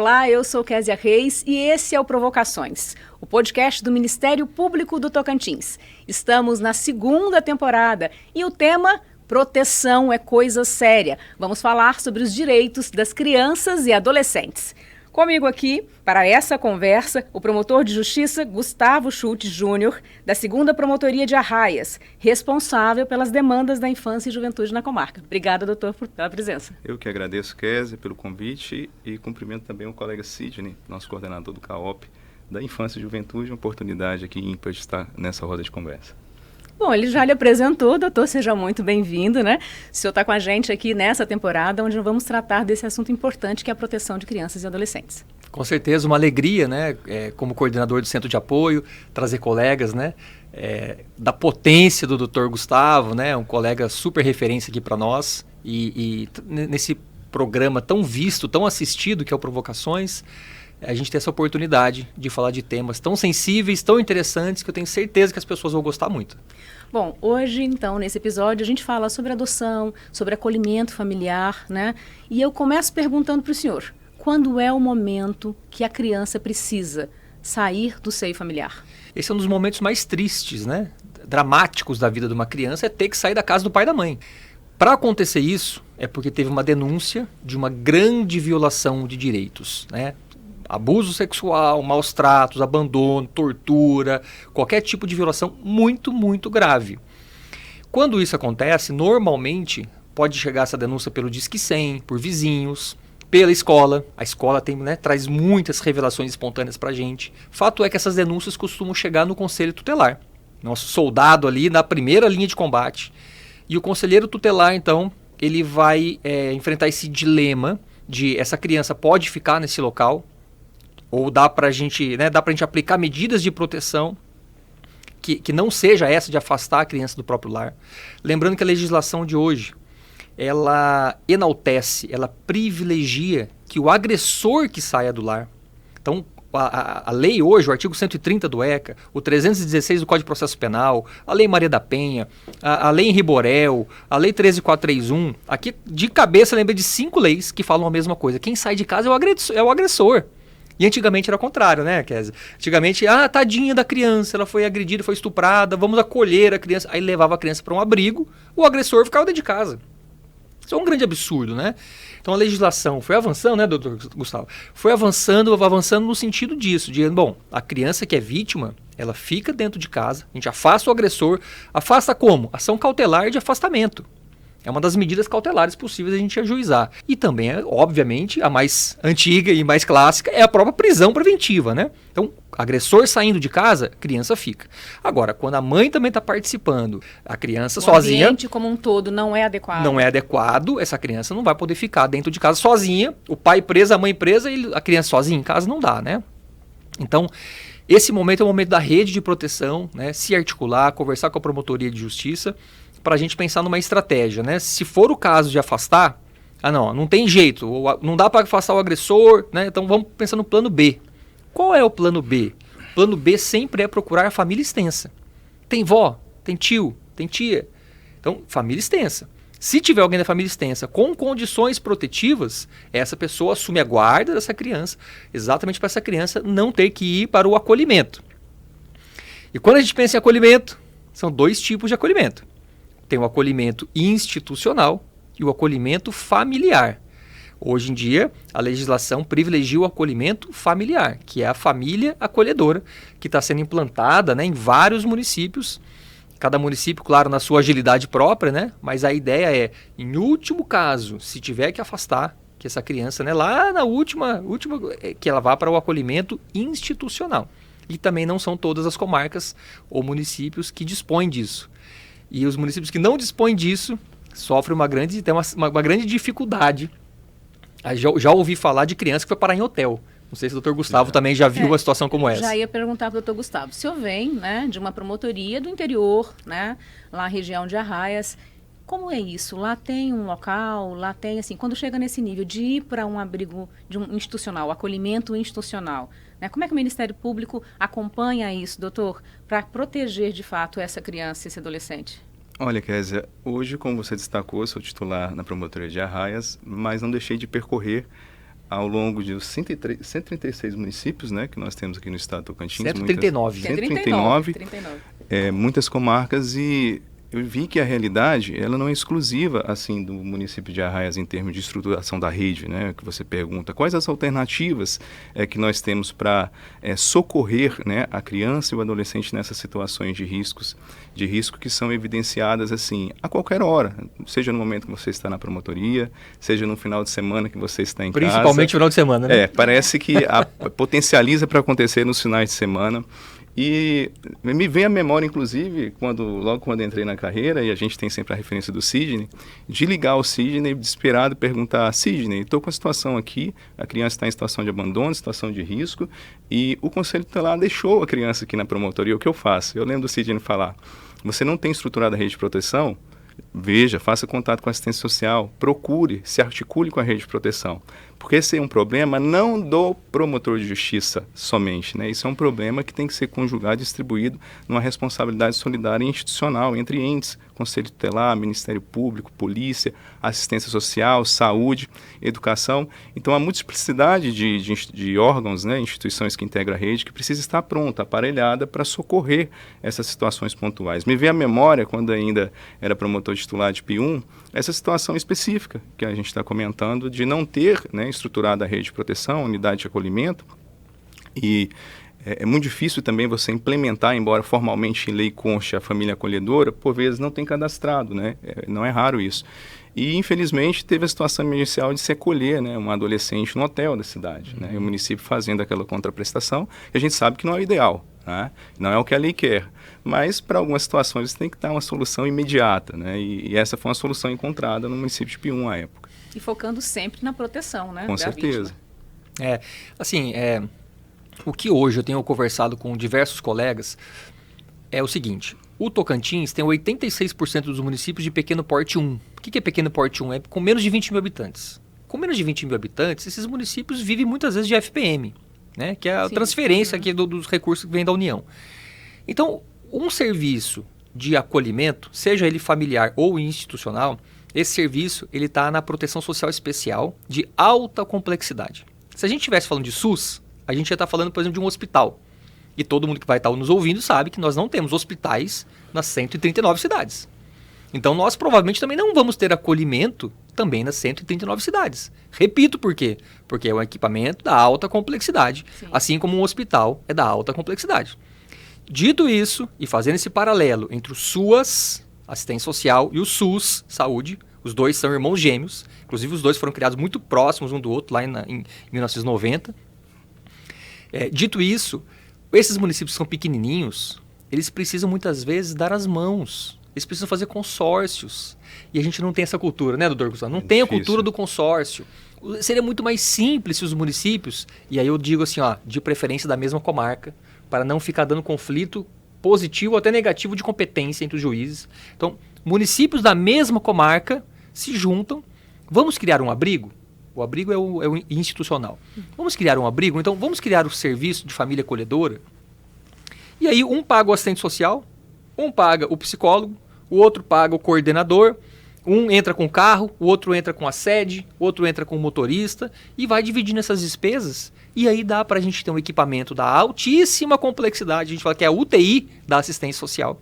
Olá, eu sou Késia Reis e esse é o Provocações, o podcast do Ministério Público do Tocantins. Estamos na segunda temporada e o tema Proteção é coisa séria. Vamos falar sobre os direitos das crianças e adolescentes. Comigo aqui, para essa conversa, o promotor de justiça Gustavo Schultz Júnior, da 2ª Promotoria de Arraias, responsável pelas demandas da infância e juventude na comarca. Obrigada, doutor, pela presença. Eu que agradeço, Késia, pelo convite e cumprimento também o colega Sidney, nosso coordenador do CAOP, da Infância e Juventude, uma oportunidade aqui ímpar de estar nessa roda de conversa. Bom, ele já lhe apresentou, doutor, seja muito bem-vindo, né? O senhor está com a gente aqui nessa temporada, onde vamos tratar desse assunto importante que é a proteção de crianças e adolescentes. Com certeza, uma alegria, né? Como coordenador do Centro de Apoio, trazer colegas, né? Da potência do doutor Gustavo, né? Um colega super referência aqui para nós. E nesse programa tão visto, tão assistido, que é o Provocações, a gente tem essa oportunidade de falar de temas tão sensíveis, tão interessantes, que eu tenho certeza que as pessoas vão gostar muito. Bom, hoje, então, nesse episódio, a gente fala sobre adoção, sobre acolhimento familiar, né? E eu começo perguntando para o senhor, quando é o momento que a criança precisa sair do seio familiar? Esse é um dos momentos mais tristes, né? Dramáticos da vida de uma criança, é ter que sair da casa do pai e da mãe. Para acontecer isso, é porque teve uma denúncia de uma grande violação de direitos, né? Abuso sexual, maus tratos, abandono, tortura, qualquer tipo de violação muito, muito grave. Quando isso acontece, normalmente pode chegar essa denúncia pelo Disque 100, por vizinhos, pela escola. A escola tem, né, traz muitas revelações espontâneas para a gente. Fato é que essas denúncias costumam chegar no conselho tutelar. Nosso soldado ali na primeira linha de combate. E o conselheiro tutelar, então, ele vai enfrentar esse dilema de essa criança pode ficar nesse local, ou dá para a gente aplicar medidas de proteção que não seja essa de afastar a criança do próprio lar. Lembrando que a legislação de hoje, ela enaltece, ela privilegia que o agressor que saia do lar. Então, a lei hoje, o artigo 130 do ECA, o 316 do Código de Processo Penal, a Lei Maria da Penha, a Lei Henri Borel, a Lei 13431, aqui de cabeça lembrei de 5 leis que falam a mesma coisa. Quem sai de casa é o agressor. E antigamente era o contrário, né, Kézia? Antigamente, tadinha da criança, ela foi agredida, foi estuprada, vamos acolher a criança. Aí levava a criança para um abrigo, o agressor ficava dentro de casa. Isso é um grande absurdo, né? Então a legislação foi avançando, né, doutor Gustavo? Foi avançando no sentido disso, de, bom, a criança que é vítima, ela fica dentro de casa, a gente afasta o agressor, afasta como? Ação cautelar de afastamento. É uma das medidas cautelares possíveis a gente ajuizar. E também, obviamente, a mais antiga e mais clássica é a própria prisão preventiva, né? Então, agressor saindo de casa, criança fica. Agora, quando a mãe também está participando, a criança sozinha... O ambiente como um todo não é adequado. Não é adequado, essa criança não vai poder ficar dentro de casa sozinha, o pai preso, a mãe presa, e a criança sozinha em casa não dá, né? Então, esse momento é o momento da rede de proteção, né? Se articular, conversar com a promotoria de justiça, para a gente pensar numa estratégia, né? Se for o caso de afastar, não tem jeito, não dá para afastar o agressor, né? Então vamos pensar no plano B. Qual é o plano B? O plano B sempre é procurar a família extensa. Tem vó, tem tio, tem tia. Então, família extensa. Se tiver alguém da família extensa com condições protetivas, essa pessoa assume a guarda dessa criança, exatamente para essa criança não ter que ir para o acolhimento. E quando a gente pensa em acolhimento, são 2 tipos de acolhimento. Tem o acolhimento institucional e o acolhimento familiar. Hoje em dia, a legislação privilegia o acolhimento familiar, que é a família acolhedora, que está sendo implantada, né, em vários municípios. Cada município, claro, na sua agilidade própria, né, mas a ideia é, em último caso, se tiver que afastar, que essa criança, né, lá na última, que ela vá para o acolhimento institucional. E também não são todas as comarcas ou municípios que dispõem disso. E os municípios que não dispõem disso sofrem uma grande dificuldade. Já ouvi falar de criança que foi parar em hotel. Não sei se o doutor Gustavo também já viu uma situação como essa. Já ia perguntar para o doutor Gustavo. O senhor vem, né, de uma promotoria do interior, né, lá na região de Arraias. Como é isso? Lá tem um local, lá tem, assim, quando chega nesse nível de ir para um abrigo de um institucional, acolhimento institucional, né? Como é que o Ministério Público acompanha isso, doutor, para proteger de fato essa criança e esse adolescente? Olha, Kézia, hoje, como você destacou, sou titular na Promotoria de Arraias, mas não deixei de percorrer ao longo de 136 municípios, né, que nós temos aqui no estado do Tocantins. 139. 139. Muitas comarcas, e eu vi que a realidade ela não é exclusiva assim do município de Arraias em termos de estruturação da rede, né? Que você pergunta quais as alternativas que nós temos para socorrer, né, a criança e o adolescente nessas situações de risco que são evidenciadas assim a qualquer hora, seja no momento que você está na promotoria, seja no final de semana que você está em casa. Principalmente no final de semana, né? Parece que potencializa para acontecer nos finais de semana. E me vem à memória, inclusive, logo quando entrei na carreira, e a gente tem sempre a referência do Sidney, de ligar ao Sidney, desesperado, e perguntar: Sidney, estou com a situação aqui, a criança está em situação de abandono, situação de risco, e o Conselho Tutelar deixou a criança aqui na promotoria, o que eu faço? Eu lembro do Sidney falar: você não tem estruturado a rede de proteção? Veja, faça contato com a assistência social, procure, se articule com a rede de proteção. Porque esse é um problema não do promotor de justiça somente, né? Isso é um problema que tem que ser conjugado e distribuído numa responsabilidade solidária e institucional entre entes, Conselho Tutelar, Ministério Público, Polícia, Assistência Social, Saúde, Educação. Então, a multiplicidade de órgãos, né, instituições que integram a rede, que precisa estar pronta, aparelhada para socorrer essas situações pontuais. Me vem à memória, quando ainda era promotor titular de P1, essa situação específica que a gente está comentando, de não ter, né, estruturada a rede de proteção, unidade de acolhimento, e é muito difícil também você implementar, embora formalmente em lei conste a família acolhedora, por vezes não tem cadastrado, né? Não é raro isso. E, infelizmente, teve a situação emergencial de se acolher, né, um adolescente no hotel da cidade, né? E o município fazendo aquela contraprestação, que a gente sabe que não é o ideal, né? Não é o que a lei quer. Mas, para algumas situações, tem que dar uma solução imediata, né? E essa foi uma solução encontrada no município de Pium à época. E focando sempre na proteção, né? Com certeza. O que hoje eu tenho conversado com diversos colegas é o seguinte: o Tocantins tem 86% dos municípios de pequeno porte 1. O que é pequeno porte 1? É com menos de 20 mil habitantes. Com menos de 20 mil habitantes, esses municípios vivem muitas vezes de FPM, né? Que é a transferência aqui dos recursos que vem da União. Então, um serviço de acolhimento, seja ele familiar ou institucional, esse serviço ele está na proteção social especial de alta complexidade. Se a gente estivesse falando de SUS, a gente já está falando, por exemplo, de um hospital. E todo mundo que vai estar nos ouvindo sabe que nós não temos hospitais nas 139 cidades. Então, nós provavelmente também não vamos ter acolhimento também nas 139 cidades. Repito por quê? Porque é um equipamento da alta complexidade, assim como um hospital é da alta complexidade. Dito isso, e fazendo esse paralelo entre o SUAS, assistência social, e o SUS, saúde, os dois são irmãos gêmeos, inclusive os dois foram criados muito próximos um do outro lá em 1990. Dito isso, esses municípios que são pequenininhos, eles precisam muitas vezes dar as mãos, eles precisam fazer consórcios. E a gente não tem essa cultura, né, doutor Gustavo? Não tem a cultura do consórcio. Seria muito mais simples se os municípios, e aí eu digo assim, de preferência da mesma comarca, para não ficar dando conflito positivo ou até negativo de competência entre os juízes. Então, municípios da mesma comarca se juntam. Vamos criar um abrigo? O abrigo é o institucional. Vamos criar um abrigo? Então, vamos criar o serviço de família acolhedora? E aí, um paga o assistente social, um paga o psicólogo, o outro paga o coordenador, um entra com o carro, o outro entra com a sede, o outro entra com o motorista, e vai dividindo essas despesas. E aí dá para a gente ter um equipamento da altíssima complexidade. A gente fala que é a UTI da assistência social.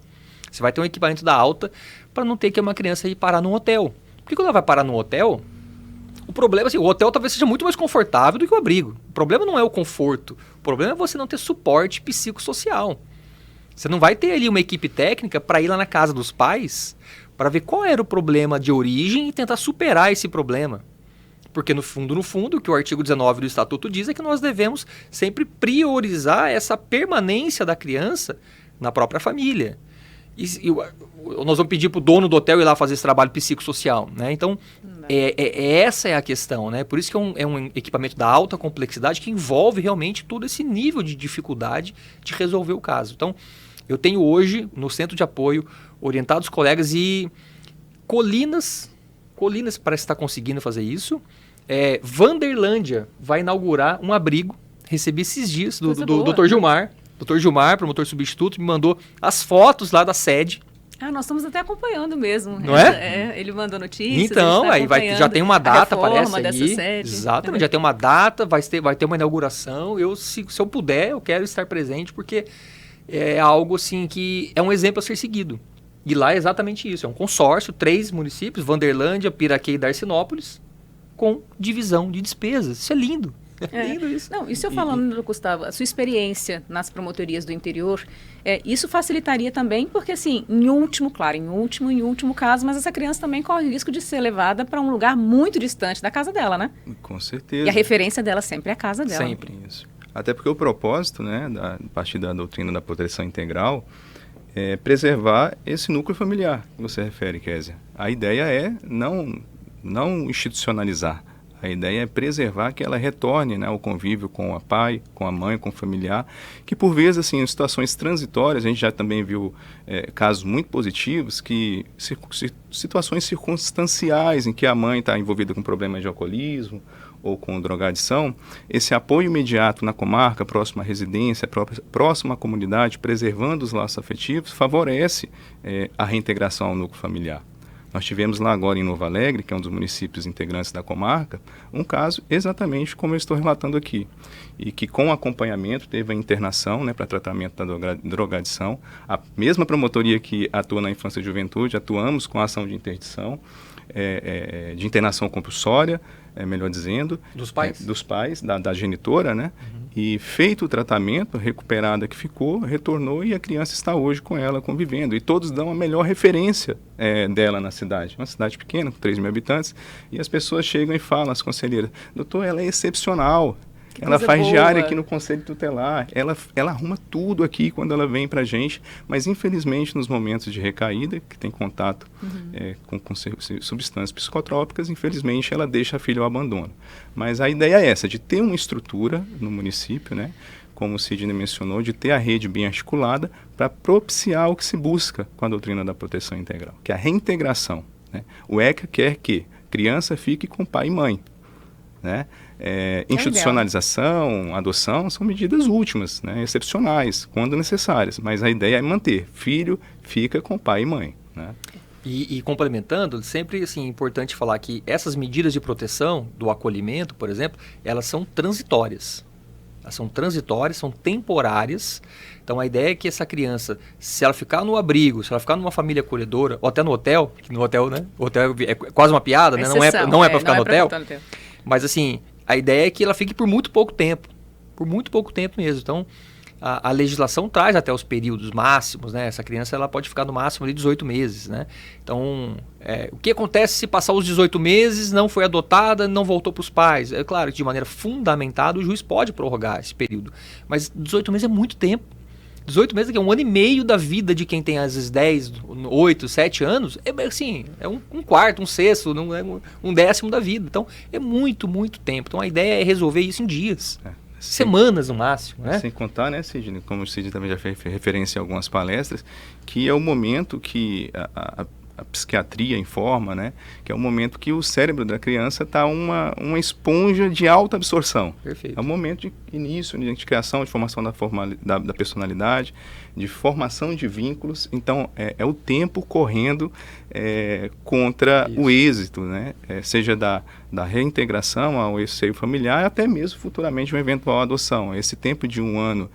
Você vai ter um equipamento da alta para não ter que uma criança ir parar num hotel. Porque quando ela vai parar num hotel, o problema é assim, o hotel talvez seja muito mais confortável do que o abrigo. O problema não é o conforto. O problema é você não ter suporte psicossocial. Você não vai ter ali uma equipe técnica para ir lá na casa dos pais para ver qual era o problema de origem e tentar superar esse problema. Porque no fundo, o que o artigo 19 do Estatuto diz é que nós devemos sempre priorizar essa permanência da criança na própria família. Nós vamos pedir para o dono do hotel ir lá fazer esse trabalho psicossocial, né? Então, essa é a questão, né? Por isso que é um equipamento da alta complexidade que envolve realmente todo esse nível de dificuldade de resolver o caso. Então, eu tenho hoje, no centro de apoio, orientado os colegas e Colinas parece estar conseguindo fazer isso. Vanderlândia vai inaugurar um abrigo. Recebi esses dias do Dr. Gilmar. Dr. Gilmar, promotor substituto, me mandou as fotos lá da sede. Nós estamos até acompanhando mesmo. Não é? Ele mandou notícias. Então, aí já tem uma data, parece aí. Dessa sede. Exatamente, já tem uma data, vai ter uma inauguração. Se eu puder, eu quero estar presente, porque é algo assim que é um exemplo a ser seguido. E lá é exatamente isso, é um consórcio, 3 municípios, Vanderlândia, Piraquê e Darcinópolis, com divisão de despesas. Isso é lindo. É lindo isso. Não, e se eu falando, Gustavo, a sua experiência nas promotorias do interior, isso facilitaria também, porque assim, em último caso, mas essa criança também corre o risco de ser levada para um lugar muito distante da casa dela, né? Com certeza. E a referência dela sempre é a casa dela. Sempre. Isso. Até porque o propósito, né, a partir da doutrina da proteção integral, é preservar esse núcleo familiar que você refere, Kézia. A ideia é não institucionalizar. A ideia é preservar que ela retorne, né, ao convívio com o pai, com a mãe, com o familiar, que por vezes, assim, em situações transitórias, a gente já também viu casos muito positivos, que situações circunstanciais em que a mãe está envolvida com problemas de alcoolismo ou com drogadição, esse apoio imediato na comarca, próximo à residência, próximo à comunidade, preservando os laços afetivos, favorece a reintegração ao núcleo familiar. Nós tivemos lá agora em Novo Alegre, que é um dos municípios integrantes da comarca, um caso exatamente como eu estou relatando aqui. E que com acompanhamento teve a internação, né, para tratamento da drogadição. A mesma promotoria que atua na infância e juventude, atuamos com a ação de interdição, de internação compulsória, melhor dizendo. Dos pais? Dos pais, da genitora, né? Uhum. E feito o tratamento, recuperada que ficou, retornou e a criança está hoje com ela convivendo. E todos dão a melhor referência dela na cidade. Uma cidade pequena, com 3 mil habitantes, e as pessoas chegam e falam, as conselheiras, doutor, ela é excepcional. Ela faz diária aqui no Conselho Tutelar, ela arruma tudo aqui quando ela vem pra gente, mas infelizmente nos momentos de recaída, que tem contato com substâncias psicotrópicas, infelizmente ela deixa a filha ao abandono. Mas a ideia é essa, de ter uma estrutura no município, né, como o Sidney mencionou, de ter a rede bem articulada para propiciar o que se busca com a doutrina da proteção integral, que é a reintegração, né? O ECA quer que criança fique com pai e mãe, né? Institucionalização, adoção são medidas últimas, né, excepcionais, quando necessárias, mas a ideia é manter, filho fica com pai e mãe, né? E complementando, sempre assim, é importante falar que essas medidas de proteção do acolhimento, por exemplo, elas são transitórias. Elas são transitórias, são temporárias. Então a ideia é que essa criança, se ela ficar no abrigo, se ela ficar numa família acolhedora, ou até no hotel, que no hotel, né? O hotel é quase uma piada, né? Não é para ficar no hotel. Mas assim, a ideia é que ela fique por muito pouco tempo mesmo. Então, a legislação traz até os períodos máximos, né? Essa criança ela pode ficar no máximo de 18 meses, né? Então, o que acontece se passar os 18 meses, não foi adotada, não voltou para os pais? É claro que de maneira fundamentada o juiz pode prorrogar esse período, mas 18 meses é muito tempo. 18 meses, que é 1 ano e meio da vida de quem tem às vezes 10, 8, 7 anos, assim, é um quarto, um sexto, não é um décimo da vida. Então, é muito, muito tempo. Então, a ideia é resolver isso em dias. Semanas no máximo, né? Sem contar, né, Sidney, como o Sidney também já fez referência em algumas palestras, que é o momento que a psiquiatria informa, né, que é o momento que o cérebro da criança está uma esponja de alta absorção. Perfeito. É o momento de início, de criação, de formação da personalidade, de formação de vínculos. Então, é o tempo correndo contra o êxito, né, seja da reintegração ao seio familiar, até mesmo futuramente uma eventual adoção. Esse tempo de 1 ano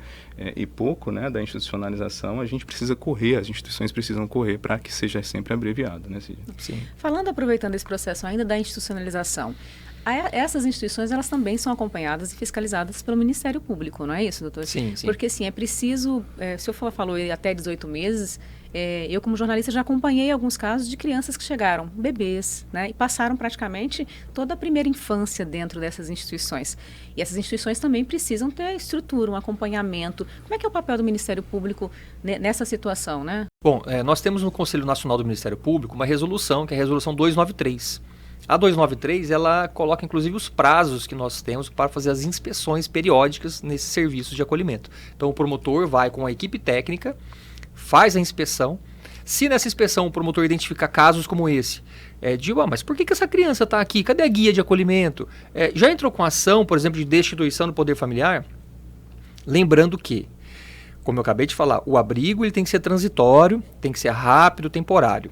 e pouco, né, da institucionalização, a gente precisa correr, as instituições precisam correr para que seja sempre abreviado, né, Cid? Sim. Falando, aproveitando esse processo ainda da institucionalização, essas instituições, elas também são acompanhadas e fiscalizadas pelo Ministério Público, não é isso, doutor? Sim, sim. Porque, sim, é preciso, se eu falou até 18 meses, eu como jornalista já acompanhei alguns casos de crianças que chegaram, bebês, né, e passaram praticamente toda a primeira infância dentro dessas instituições. E essas instituições também precisam ter estrutura, um acompanhamento. Como é que é o papel do Ministério Público nessa situação, né? Bom, nós temos no Conselho Nacional do Ministério Público uma resolução, que é a Resolução 293. A 293, ela coloca inclusive os prazos que nós temos para fazer as inspeções periódicas nesses serviços de acolhimento. Então o promotor vai com a equipe técnica, faz a inspeção. Se nessa inspeção o promotor identificar casos como esse, mas por que essa criança está aqui? Cadê a guia de acolhimento? Já entrou com ação, por exemplo, de destituição do poder familiar? Lembrando que como eu acabei de falar, o abrigo ele tem que ser transitório, tem que ser rápido, temporário.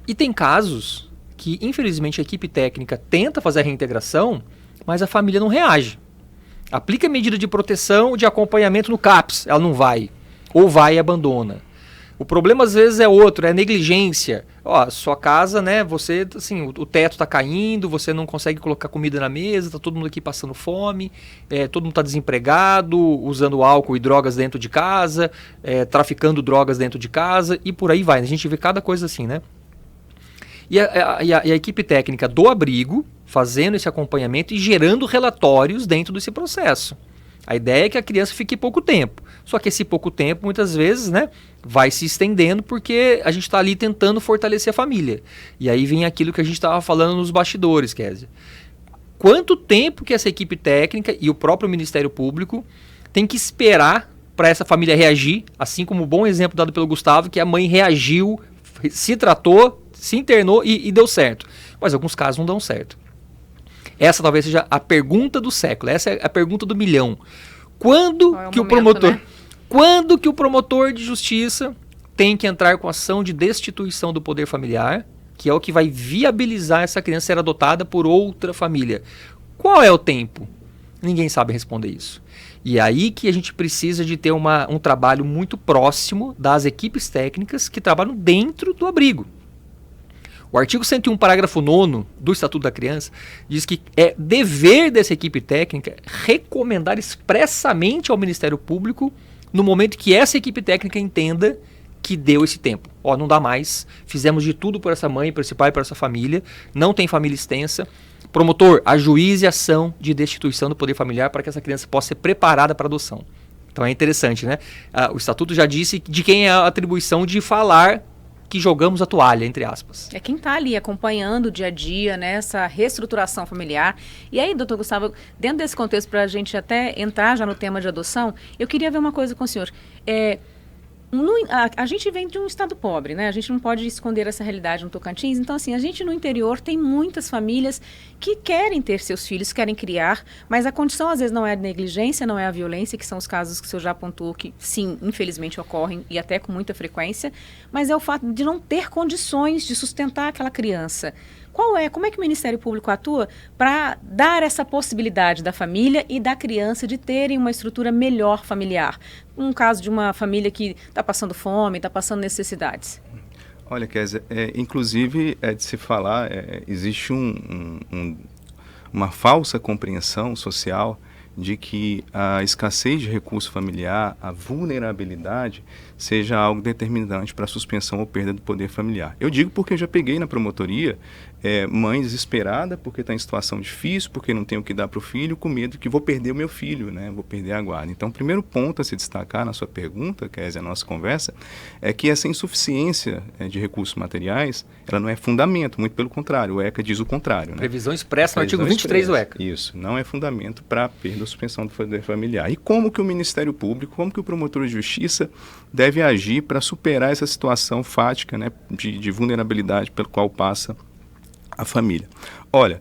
E tem casos que, infelizmente, a equipe técnica tenta fazer a reintegração, mas a família não reage. Aplica medida de proteção, de acompanhamento no CAPS, ela não vai. Ou vai e abandona. O problema às vezes é outro, é negligência. Ó, sua casa, né, você, assim, o teto está caindo, você não consegue colocar comida na mesa, tá todo mundo aqui passando fome, todo mundo está desempregado, usando álcool e drogas dentro de casa, traficando drogas dentro de casa e por aí vai. A gente vê cada coisa assim, né? E a equipe técnica do abrigo fazendo esse acompanhamento e gerando relatórios dentro desse processo. A ideia é que a criança fique pouco tempo. Só que esse pouco tempo, muitas vezes, né, vai se estendendo porque a gente está ali tentando fortalecer a família. E aí vem aquilo que a gente estava falando nos bastidores, Kézia. Quanto tempo que essa equipe técnica e o próprio Ministério Público tem que esperar para essa família reagir, assim como o bom exemplo dado pelo Gustavo, que a mãe reagiu, se tratou, se internou e deu certo. Mas alguns casos não dão certo. Essa talvez seja a pergunta do século, essa é a pergunta do milhão. Quando que o promotor de justiça tem que entrar com ação de destituição do poder familiar, que é o que vai viabilizar essa criança ser adotada por outra família? Qual é o tempo? Ninguém sabe responder isso. E é aí que a gente precisa de ter um trabalho muito próximo das equipes técnicas que trabalham dentro do abrigo. O artigo 101, parágrafo 9º do Estatuto da Criança diz que é dever dessa equipe técnica recomendar expressamente ao Ministério Público no momento que essa equipe técnica entenda que deu esse tempo. Ó, não dá mais, fizemos de tudo por essa mãe, por esse pai, por essa família, não tem família extensa. Promotor, ajuize a ação de destituição do poder familiar para que essa criança possa ser preparada para adoção. Então é interessante, né? O Estatuto já disse de quem é a atribuição de falar que jogamos a toalha, entre aspas. É quem está ali acompanhando o dia a dia, né, essa reestruturação familiar. E aí, doutor Gustavo, dentro desse contexto, para a gente até entrar já no tema de adoção, eu queria ver uma coisa com o senhor. A gente vem de um estado pobre, né? A gente não pode esconder essa realidade no Tocantins. Então, assim, a gente no interior tem muitas famílias que querem ter seus filhos, querem criar, mas a condição às vezes não é a negligência, não é a violência, que são os casos que o senhor já apontou que, sim, infelizmente ocorrem e até com muita frequência, mas é o fato de não ter condições de sustentar aquela criança. Como é que o Ministério Público atua para dar essa possibilidade da família e da criança de terem uma estrutura melhor familiar? Um caso de uma família que está passando fome, está passando necessidades. Olha, Kézia, inclusive é de se falar, existe uma falsa compreensão social de que a escassez de recurso familiar, a vulnerabilidade, seja algo determinante para a suspensão ou perda do poder familiar. Eu digo porque eu já peguei na promotoria mãe desesperada porque está em situação difícil, porque não tem o que dar para o filho, com medo que vou perder o meu filho, né? Vou perder a guarda. Então, o primeiro ponto a se destacar na sua pergunta, que é a nossa conversa, é que essa insuficiência de recursos materiais, ela não é fundamento, muito pelo contrário, o ECA diz o contrário. Né? Previsão expressa no artigo 23 do ECA. Isso, não é fundamento para a perda ou suspensão do poder familiar. E como que o Ministério Público, como que o promotor de justiça deve agir para superar essa situação fática, né, de vulnerabilidade pelo qual passa a família? Olha,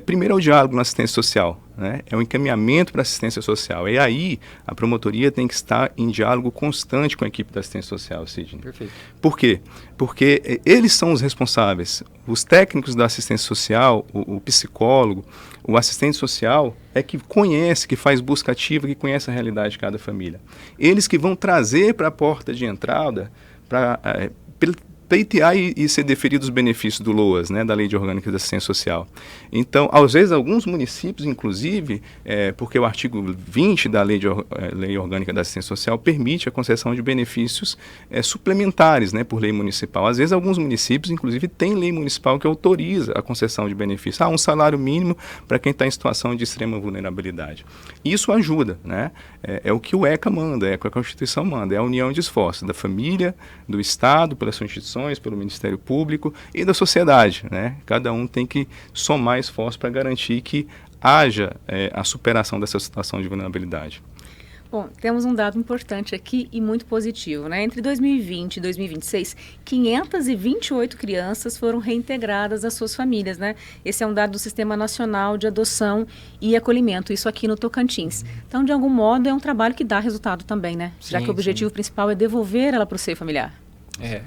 primeiro é o diálogo na assistência social, né? É o encaminhamento para a assistência social. E aí a promotoria tem que estar em diálogo constante com a equipe da assistência social, Sidney. Perfeito. Por quê? Porque eles são os responsáveis. Os técnicos da assistência social, o psicólogo, o assistente social é que conhece, que faz busca ativa, que conhece a realidade de cada família. Eles que vão trazer para a porta de entrada para pleitear e ser deferidos os benefícios do LOAS, né, da Lei de Orgânica da Assistência Social. Então, às vezes, alguns municípios, inclusive, porque o artigo 20 da Lei Orgânica da Assistência Social permite a concessão de benefícios suplementares, né, por lei municipal. Às vezes, alguns municípios, inclusive, têm lei municipal que autoriza a concessão de benefícios. Um salário mínimo para quem está em situação de extrema vulnerabilidade. Isso ajuda, né? É o que o ECA manda, é o que a Constituição manda, é a união de esforços da família, do Estado, pelas suas instituições, pelo Ministério Público e da sociedade, né? Cada um tem que somar esforços para garantir que haja a superação dessa situação de vulnerabilidade. Bom, temos um dado importante aqui e muito positivo, né? Entre 2020 e 2026, 528 crianças foram reintegradas às suas famílias, né? Esse é um dado do Sistema Nacional de Adoção e Acolhimento, isso aqui no Tocantins. Então, de algum modo, é um trabalho que dá resultado também, né? Já que o objetivo principal é devolver ela para o seio familiar.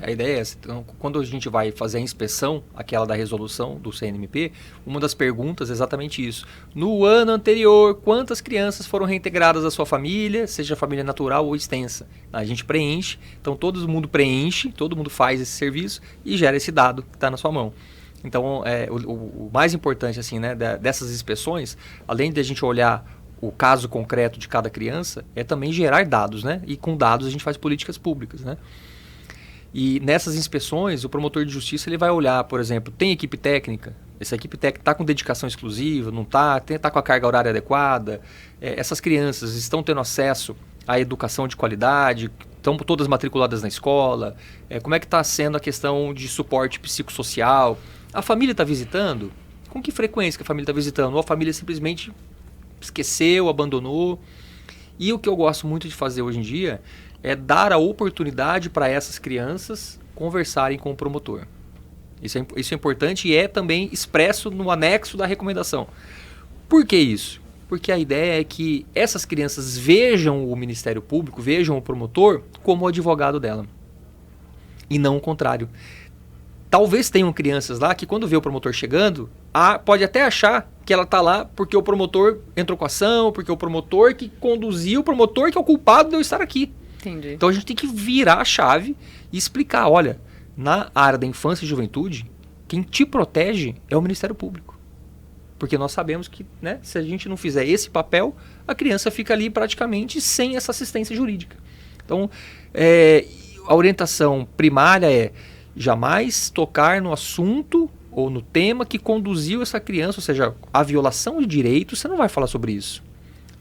A ideia é essa. Então, quando a gente vai fazer a inspeção, aquela da resolução do CNMP, uma das perguntas é exatamente isso. No ano anterior, quantas crianças foram reintegradas à sua família, seja família natural ou extensa? A gente preenche, então todo mundo preenche, todo mundo faz esse serviço e gera esse dado que está na sua mão. Então, o mais importante assim, né, dessas inspeções, além de a gente olhar o caso concreto de cada criança, é também gerar dados, né? E com dados a gente faz políticas públicas, né? E nessas inspeções, o promotor de justiça ele vai olhar, por exemplo, tem equipe técnica? Essa equipe técnica está com dedicação exclusiva, não está? Está com a carga horária adequada? Essas crianças estão tendo acesso à educação de qualidade? Estão todas matriculadas na escola? Como é que está sendo a questão de suporte psicossocial? A família está visitando? Com que frequência que a família está visitando? Ou a família simplesmente esqueceu, abandonou? E o que eu gosto muito de fazer hoje em dia é dar a oportunidade para essas crianças conversarem com o promotor. Isso é importante e é também expresso no anexo da recomendação. Por que isso? Porque a ideia é que essas crianças vejam o Ministério Público, vejam o promotor como o advogado dela. E não o contrário. Talvez tenham crianças lá que quando vê o promotor chegando, pode até achar que ela está lá porque o promotor entrou com a ação, porque o promotor que conduziu, o promotor que é o culpado de eu estar aqui. Entendi. Então a gente tem que virar a chave e explicar, olha, na área da infância e juventude, quem te protege é o Ministério Público. Porque nós sabemos que, né, se a gente não fizer esse papel, a criança fica ali praticamente sem essa assistência jurídica. Então, a orientação primária é jamais tocar no assunto ou no tema que conduziu essa criança, ou seja, a violação de direitos, você não vai falar sobre isso.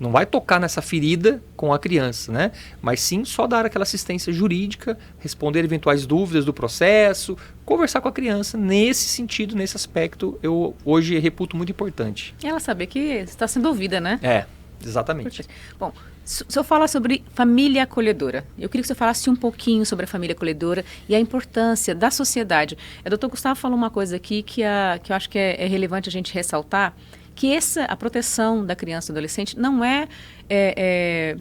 Não vai tocar nessa ferida com a criança, né? Mas sim só dar aquela assistência jurídica, responder eventuais dúvidas do processo, conversar com a criança nesse sentido, nesse aspecto, eu hoje reputo muito importante. E ela saber que está sendo ouvida, né? Exatamente. Bom, se eu falar sobre família acolhedora, eu queria que você falasse um pouquinho sobre a família acolhedora e a importância da sociedade. O doutor Gustavo falou uma coisa aqui que eu acho que é relevante a gente ressaltar, que a proteção da criança e do adolescente não é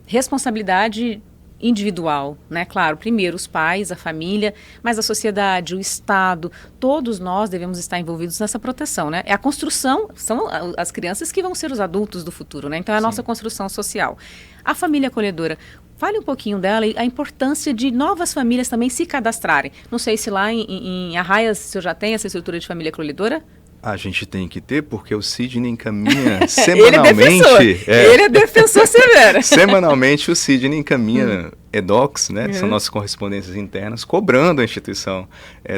responsabilidade individual, né? Claro, primeiro os pais, a família, mas a sociedade, o Estado, todos nós devemos estar envolvidos nessa proteção, né? É a construção, são as crianças que vão ser os adultos do futuro, né? Então é a nossa construção social. A família acolhedora, fale um pouquinho dela e a importância de novas famílias também se cadastrarem. Não sei se lá em Arraias, se eu já tenho essa estrutura de família acolhedora. A gente tem que ter, porque o Sidney encaminha semanalmente... Ele é defensor severo. Semanalmente o Sidney encaminha EDOCs, né? São nossas correspondências internas, cobrando a instituição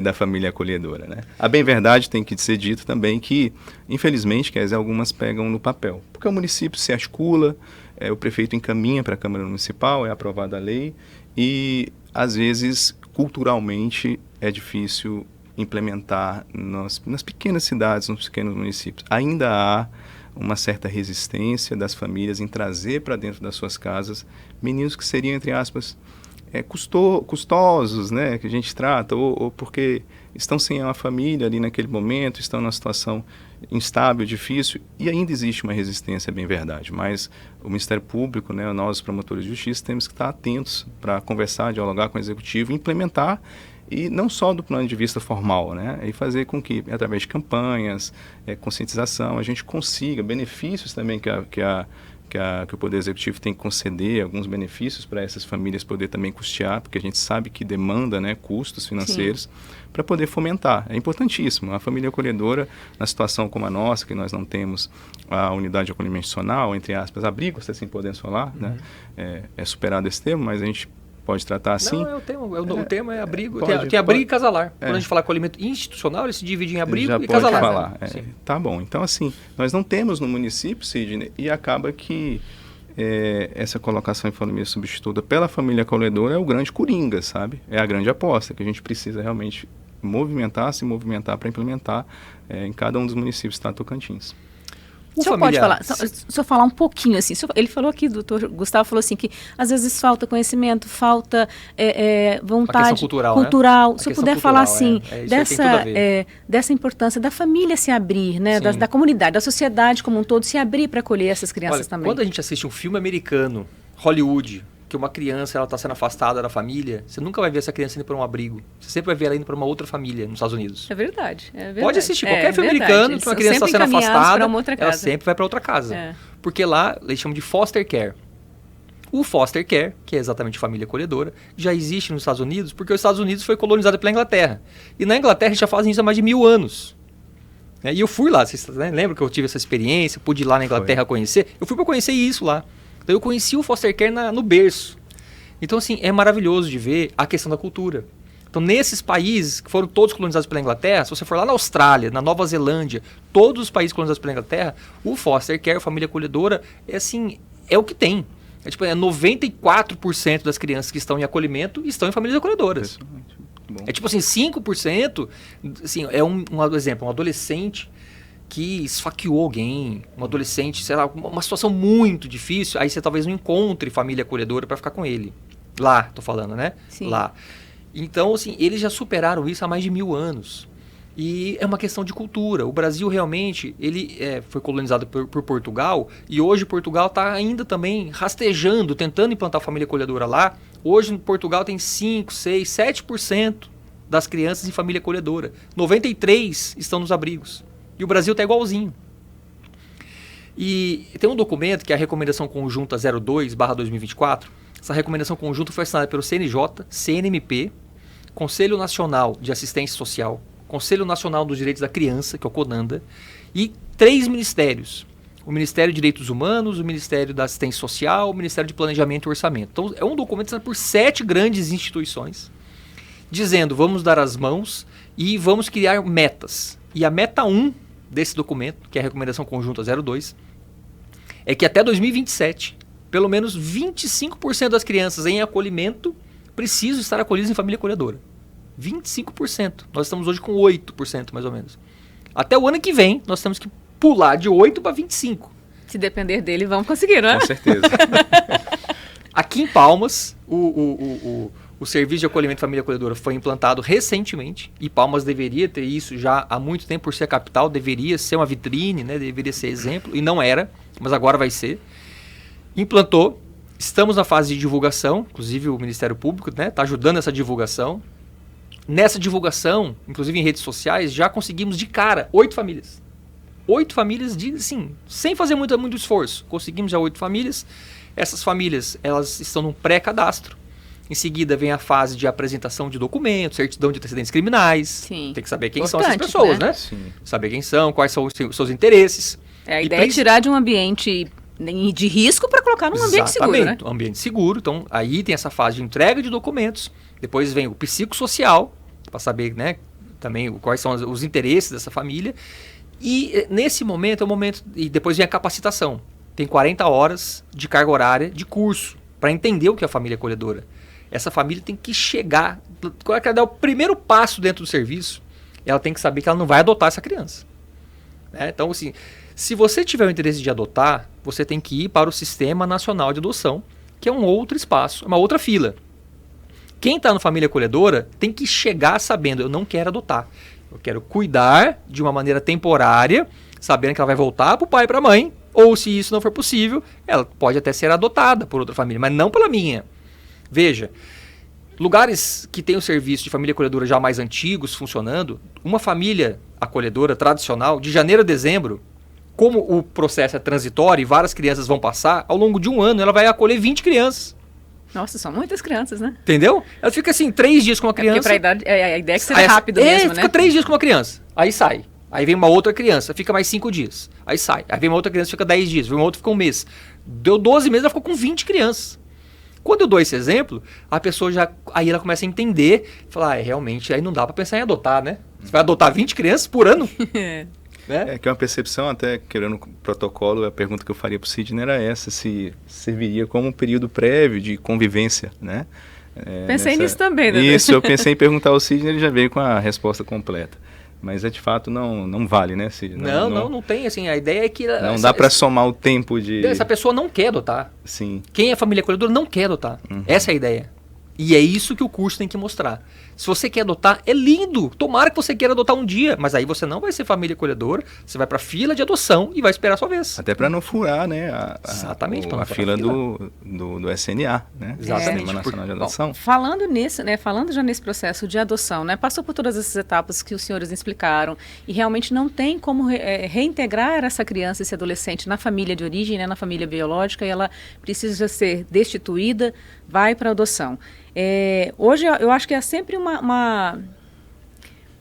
da família acolhedora, né? A bem verdade tem que ser dito também que, infelizmente, quer dizer, algumas pegam no papel. Porque o município se articula, o prefeito encaminha para a Câmara Municipal, é aprovada a lei, e, às vezes, culturalmente, é difícil implementar nas pequenas cidades, nos pequenos municípios. Ainda há uma certa resistência das famílias em trazer para dentro das suas casas meninos que seriam, entre aspas, custosos, né, que a gente trata, ou porque estão sem uma família ali naquele momento, estão numa situação instável, difícil, e ainda existe uma resistência, é bem verdade. Mas o Ministério Público, né, nós, os promotores de justiça, temos que estar atentos para conversar, dialogar com o Executivo e implementar. E não só do plano de vista formal, né? E fazer com que, através de campanhas, conscientização, a gente consiga benefícios também que o Poder Executivo tem que conceder, alguns benefícios para essas famílias poder também custear, porque a gente sabe que demanda, né, custos financeiros para poder fomentar. É importantíssimo. A família acolhedora, na situação como a nossa, que nós não temos a unidade de acolhimento institucional, entre aspas, abrigo, se assim podemos falar, né? É superado esse termo, mas a gente pode tratar assim? Não, o termo é abrigo. Tem abrigo e casalar. Quando a gente fala acolhimento institucional, ele se divide em abrigo e casalar. Falar. Tá bom. Então, assim, nós não temos no município, Sidney, e acaba que essa colocação em família substituta pela família acolhedora é o grande coringa, sabe? É a grande aposta que a gente precisa realmente se movimentar para implementar em cada um dos municípios do estado de Tocantins. O senhor pode falar, se eu falar um pouquinho assim, ele falou aqui, o doutor Gustavo falou assim, que às vezes falta conhecimento, falta vontade cultural. Né? Se eu puder falar assim, dessa importância da família se abrir, né? Da comunidade, da sociedade como um todo se abrir para acolher essas crianças também. Quando a gente assiste um filme americano, Hollywood, que uma criança ela está sendo afastada da família, você nunca vai ver essa criança indo para um abrigo. Você sempre vai ver ela indo para uma outra família nos Estados Unidos. É verdade. Pode assistir qualquer filme americano que uma criança está sendo afastada, ela sempre vai para outra casa. Porque lá eles chamam de foster care. O foster care, que é exatamente família acolhedora, já existe nos Estados Unidos porque os Estados Unidos foi colonizado pela Inglaterra. E na Inglaterra já fazem isso há mais de 1000 anos. E eu fui lá, vocês lembram que eu tive essa experiência, pude ir lá na Inglaterra conhecer? Eu fui para conhecer isso lá. Então eu conheci o foster care no berço. Então, assim, é maravilhoso de ver a questão da cultura. Então, nesses países que foram todos colonizados pela Inglaterra, se você for lá na Austrália, na Nova Zelândia, todos os países colonizados pela Inglaterra, o foster care, a família acolhedora, é o que tem. 94% das crianças que estão em acolhimento estão em famílias acolhedoras. Bom. 5%, assim, um exemplo, um adolescente que esfaqueou alguém, um adolescente, sei lá, uma situação muito difícil, aí você talvez não encontre família acolhedora para ficar com ele. Lá, tô falando, né? Sim. Lá. Então, assim, eles já superaram isso há mais de 1000 anos. E é uma questão de cultura. O Brasil realmente, ele foi colonizado por Portugal, e hoje Portugal está ainda também rastejando, tentando implantar a família acolhedora lá. Hoje, Portugal tem 5, 6, 7% das crianças em família acolhedora. 93% estão nos abrigos. E o Brasil está igualzinho. E tem um documento que é a Recomendação Conjunta 02/2024. Essa recomendação conjunta foi assinada pelo CNJ, CNMP, Conselho Nacional de Assistência Social, Conselho Nacional dos Direitos da Criança, que é o CONANDA, e 3 ministérios. O Ministério de Direitos Humanos, o Ministério da Assistência Social, o Ministério de Planejamento e Orçamento. Então, é um documento assinado por 7 grandes instituições, dizendo, vamos dar as mãos e vamos criar metas. E a meta 1 desse documento, que é a Recomendação Conjunta 02, é que até 2027, pelo menos 25% das crianças em acolhimento precisam estar acolhidas em família acolhedora. 25%. Nós estamos hoje com 8%, mais ou menos. Até o ano que vem, nós temos que pular de 8 para 25%. Se depender dele, vamos conseguir, né? Com certeza. Aqui em Palmas, o Serviço de Acolhimento e Família Acolhedora foi implantado recentemente, e Palmas deveria ter isso já há muito tempo por ser a capital, deveria ser uma vitrine, né? Deveria ser exemplo, e não era, mas agora vai ser. Implantou, estamos na fase de divulgação, inclusive o Ministério Público está ajudando essa divulgação. Nessa divulgação, inclusive em redes sociais, já conseguimos de cara 8 famílias. 8 famílias, sem fazer muito esforço. Conseguimos já 8 famílias. Essas famílias, elas estão num pré-cadastro. Em seguida vem a fase de apresentação de documentos, certidão de antecedentes criminais. Sim. Tem que saber quem são essas pessoas, né? Sim. Saber quem são, quais são os seus interesses. A ideia é tirar de um ambiente de risco para colocar num ambiente seguro, né? Um ambiente seguro. Então, aí tem essa fase de entrega de documentos. Depois vem o psicossocial, para saber, né, também quais são os interesses dessa família. E nesse momento é o momento... E depois vem a capacitação. Tem 40 horas de carga horária de curso para entender o que é a família acolhedora. Essa família tem que chegar... Quando ela der o primeiro passo dentro do serviço, ela tem que saber que ela não vai adotar essa criança. Né? Então, assim, se você tiver o interesse de adotar, você tem que ir para o Sistema Nacional de Adoção, que é um outro espaço, uma outra fila. Quem está na família acolhedora tem que chegar sabendo, eu não quero adotar. Eu quero cuidar de uma maneira temporária, sabendo que ela vai voltar para o pai e para a mãe, ou se isso não for possível, ela pode até ser adotada por outra família, mas não pela minha. Veja, lugares que têm o serviço de família acolhedora já mais antigos funcionando, uma família acolhedora tradicional, de janeiro a dezembro, como o processo é transitório e várias crianças vão passar, ao longo de um ano ela vai acolher 20 crianças. Nossa, são muitas crianças, né? Entendeu? Ela fica assim, 3 dias com uma criança. Porque a ideia é que seja rápido mesmo, né? Fica 3 dias com uma criança, aí sai. Aí vem uma outra criança, fica mais 5 dias. Aí sai. Aí vem uma outra criança, fica 10 dias. Vem uma outra, fica um mês. Deu 12 meses, ela ficou com 20 crianças. Quando eu dou esse exemplo, a pessoa já... Aí ela começa a entender. Falar, realmente, aí não dá pra pensar em adotar, né? Você vai adotar 20 crianças por ano? Né? É que é uma percepção, até querendo protocolo, a pergunta que eu faria pro Sidney era essa, se serviria como um período prévio de convivência, né? Pensei nisso também, né? Isso, eu pensei em perguntar ao Sidney, ele já veio com a resposta completa. Mas de fato não vale, né, Cid? Não tem, assim, a ideia é que... Não dá para somar o tempo de... Essa pessoa não quer adotar. Sim. Quem é família acolhedora não quer adotar. Essa é a ideia. E é isso que o curso tem que mostrar. Se você quer adotar, é lindo. Tomara que você queira adotar um dia. Mas aí você não vai ser família acolhedora. Você vai para fila de adoção e vai esperar a sua vez. Até para não furar, né? Exatamente. A fila do SNA, né? Exatamente. Sistema Nacional de Adoção. Bom, falando nisso, né? Falando já nesse processo de adoção, né? Passou por todas essas etapas que os senhores explicaram e realmente não tem como reintegrar essa criança, esse adolescente na família de origem, né? Na família biológica, e ela precisa ser destituída, vai para adoção. Hoje eu acho que é sempre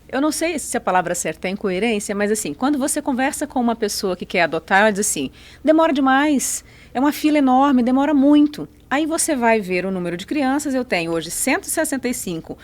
eu não sei se a palavra certa é incoerência, mas assim, quando você conversa com uma pessoa que quer adotar, ela diz assim, demora demais, é uma fila enorme, demora muito. Aí você vai ver o número de crianças, eu tenho hoje 165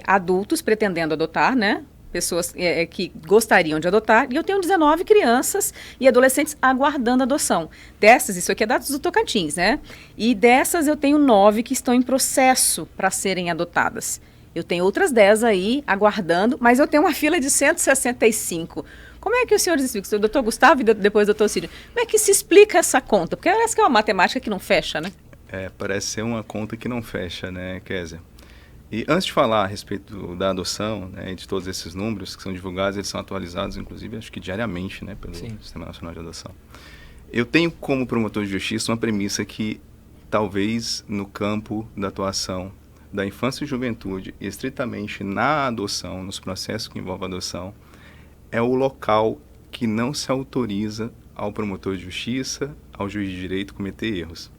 adultos pretendendo adotar, né? Pessoas que gostariam de adotar, e eu tenho 19 crianças e adolescentes aguardando adoção. Dessas, isso aqui é dados do Tocantins, né? E dessas eu tenho 9 que estão em processo para serem adotadas. Eu tenho outras 10 aí aguardando, mas eu tenho uma fila de 165. Como é que os senhores explicam? O doutor Gustavo e depois o doutor Círio, como é que se explica essa conta? Porque parece que é uma matemática que não fecha, né? Parece ser uma conta que não fecha, né, Kézia? E antes de falar a respeito da adoção, né, de todos esses números que são divulgados, eles são atualizados, inclusive, acho que diariamente, né, pelo Sistema Nacional de Adoção. Eu tenho como promotor de justiça uma premissa que talvez no campo da atuação da infância e juventude, estritamente na adoção, nos processos que envolvem a adoção, é o local que não se autoriza ao promotor de justiça, ao juiz de direito cometer erros.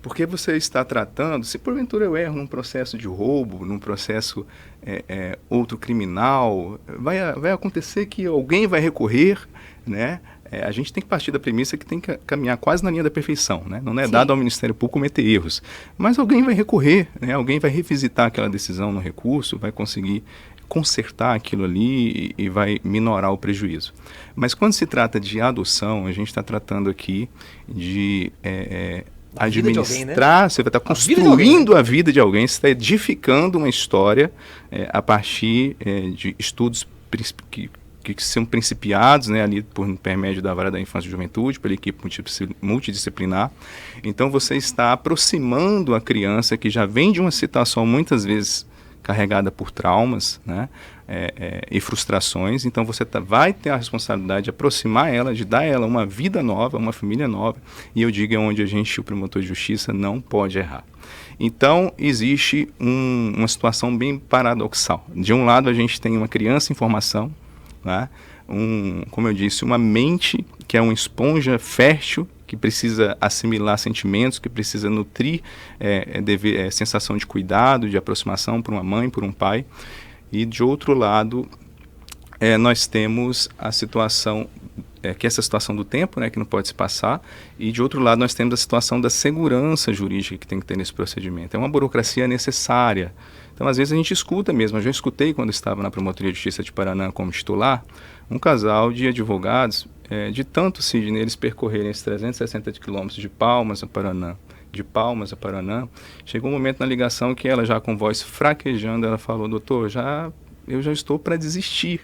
Porque você está tratando, se porventura eu erro num processo de roubo, num processo outro criminal, vai acontecer que alguém vai recorrer, né? A gente tem que partir da premissa que tem que caminhar quase na linha da perfeição, né? Não é dado ao Ministério Público cometer erros, mas alguém vai recorrer, né? Alguém vai revisitar aquela decisão no recurso, vai conseguir consertar aquilo ali e vai minorar o prejuízo. Mas quando se trata de adoção, a gente está tratando aqui de administrar, alguém, né? Você vai estar construindo a vida de alguém, você está edificando uma história a partir de estudos que são principiados, né, ali por intermédio da Vara da Infância e Juventude, pela equipe multidisciplinar. Então você está aproximando a criança que já vem de uma situação muitas vezes carregada por traumas, né, e frustrações. Então você vai ter a responsabilidade de aproximar ela, de dar a ela uma vida nova, uma família nova, e eu digo onde o promotor de justiça não pode errar. Então existe uma situação bem paradoxal. De um lado a gente tem uma criança em formação, né, como eu disse, uma mente que é uma esponja fértil, que precisa assimilar sentimentos, que precisa nutrir sensação de cuidado, de aproximação por uma mãe, por um pai. E de outro lado, nós temos a situação, que é essa situação do tempo, né, que não pode se passar, e de outro lado nós temos a situação da segurança jurídica que tem que ter nesse procedimento. É uma burocracia necessária. Então, às vezes a gente escuta mesmo. Eu já escutei quando estava na Promotoria de Justiça de Paraná como titular, um casal de advogados, de tanto, Sidney, eles percorrerem esses 360 quilômetros de Palmas a Paraná, chegou um momento na ligação que ela, já com voz fraquejando, ela falou, doutor, eu já estou para desistir,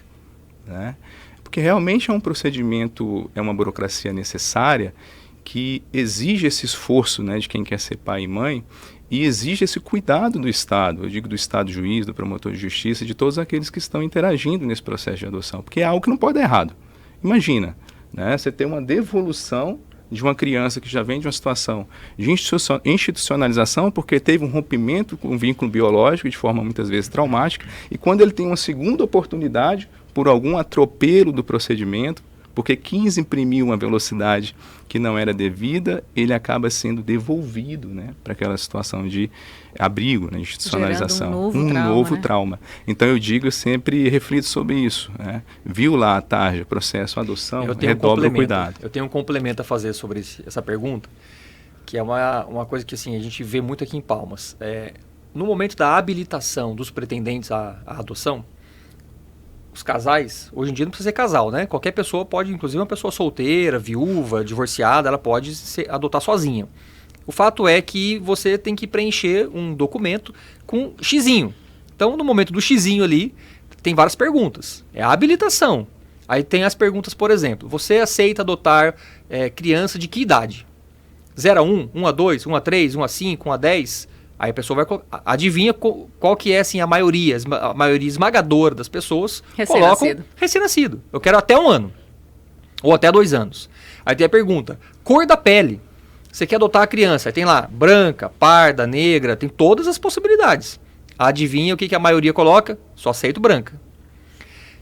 né? Porque realmente é um procedimento, é uma burocracia necessária que exige esse esforço, né, de quem quer ser pai e mãe, e exige esse cuidado do Estado, eu digo do Estado juiz, do promotor de justiça, de todos aqueles que estão interagindo nesse processo de adoção, porque é algo que não pode dar errado. Imagina, né, você ter uma devolução de uma criança que já vem de uma situação de institucionalização porque teve um rompimento com um vínculo biológico de forma muitas vezes traumática, e quando ele tem uma segunda oportunidade por algum atropelo do procedimento, porque quis imprimir uma velocidade que não era devida, ele acaba sendo devolvido, né, para aquela situação de abrigo, né, institucionalização. Um novo trauma. Então eu digo, eu sempre reflito sobre isso, né? Viu lá a tarde, o processo, a adoção, redobra o cuidado. Eu tenho um complemento a fazer sobre essa pergunta, que é uma coisa que assim, a gente vê muito aqui em Palmas. No momento da habilitação dos pretendentes à adoção, os casais, hoje em dia não precisa ser casal, né? Qualquer pessoa pode, inclusive uma pessoa solteira, viúva, divorciada, ela pode adotar sozinha. O fato é que você tem que preencher um documento com xizinho. Então, no momento do xizinho ali, tem várias perguntas. É a habilitação. Aí tem as perguntas, por exemplo, você aceita adotar criança de que idade? 0 a 1, 1 a 2, 1 a 3, 1 a 5, 1 a 10? Aí a pessoa vai adivinha qual que é assim, a maioria esmagadora das pessoas colocam recém-nascido. Eu quero até 1 ano. Ou até 2 anos. Aí tem a pergunta, cor da pele. Você quer adotar a criança? Aí tem lá, branca, parda, negra, tem todas as possibilidades. Adivinha o que a maioria coloca? Só aceito branca.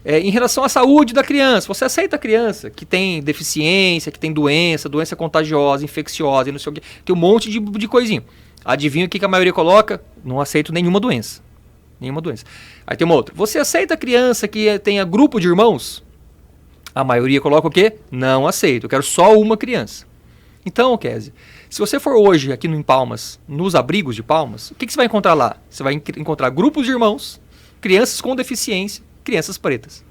Em relação à saúde da criança, você aceita a criança que tem deficiência, que tem doença contagiosa, infecciosa e não sei o quê, tem um monte de coisinha. Adivinha o que a maioria coloca? Não aceito nenhuma doença. Nenhuma doença. Aí tem uma outra. Você aceita a criança que tenha grupo de irmãos? A maioria coloca o quê? Não aceito. Eu quero só uma criança. Então, Kézia, se você for hoje aqui em Palmas, nos abrigos de Palmas, o que você vai encontrar lá? Você vai encontrar grupos de irmãos, crianças com deficiência, crianças pretas.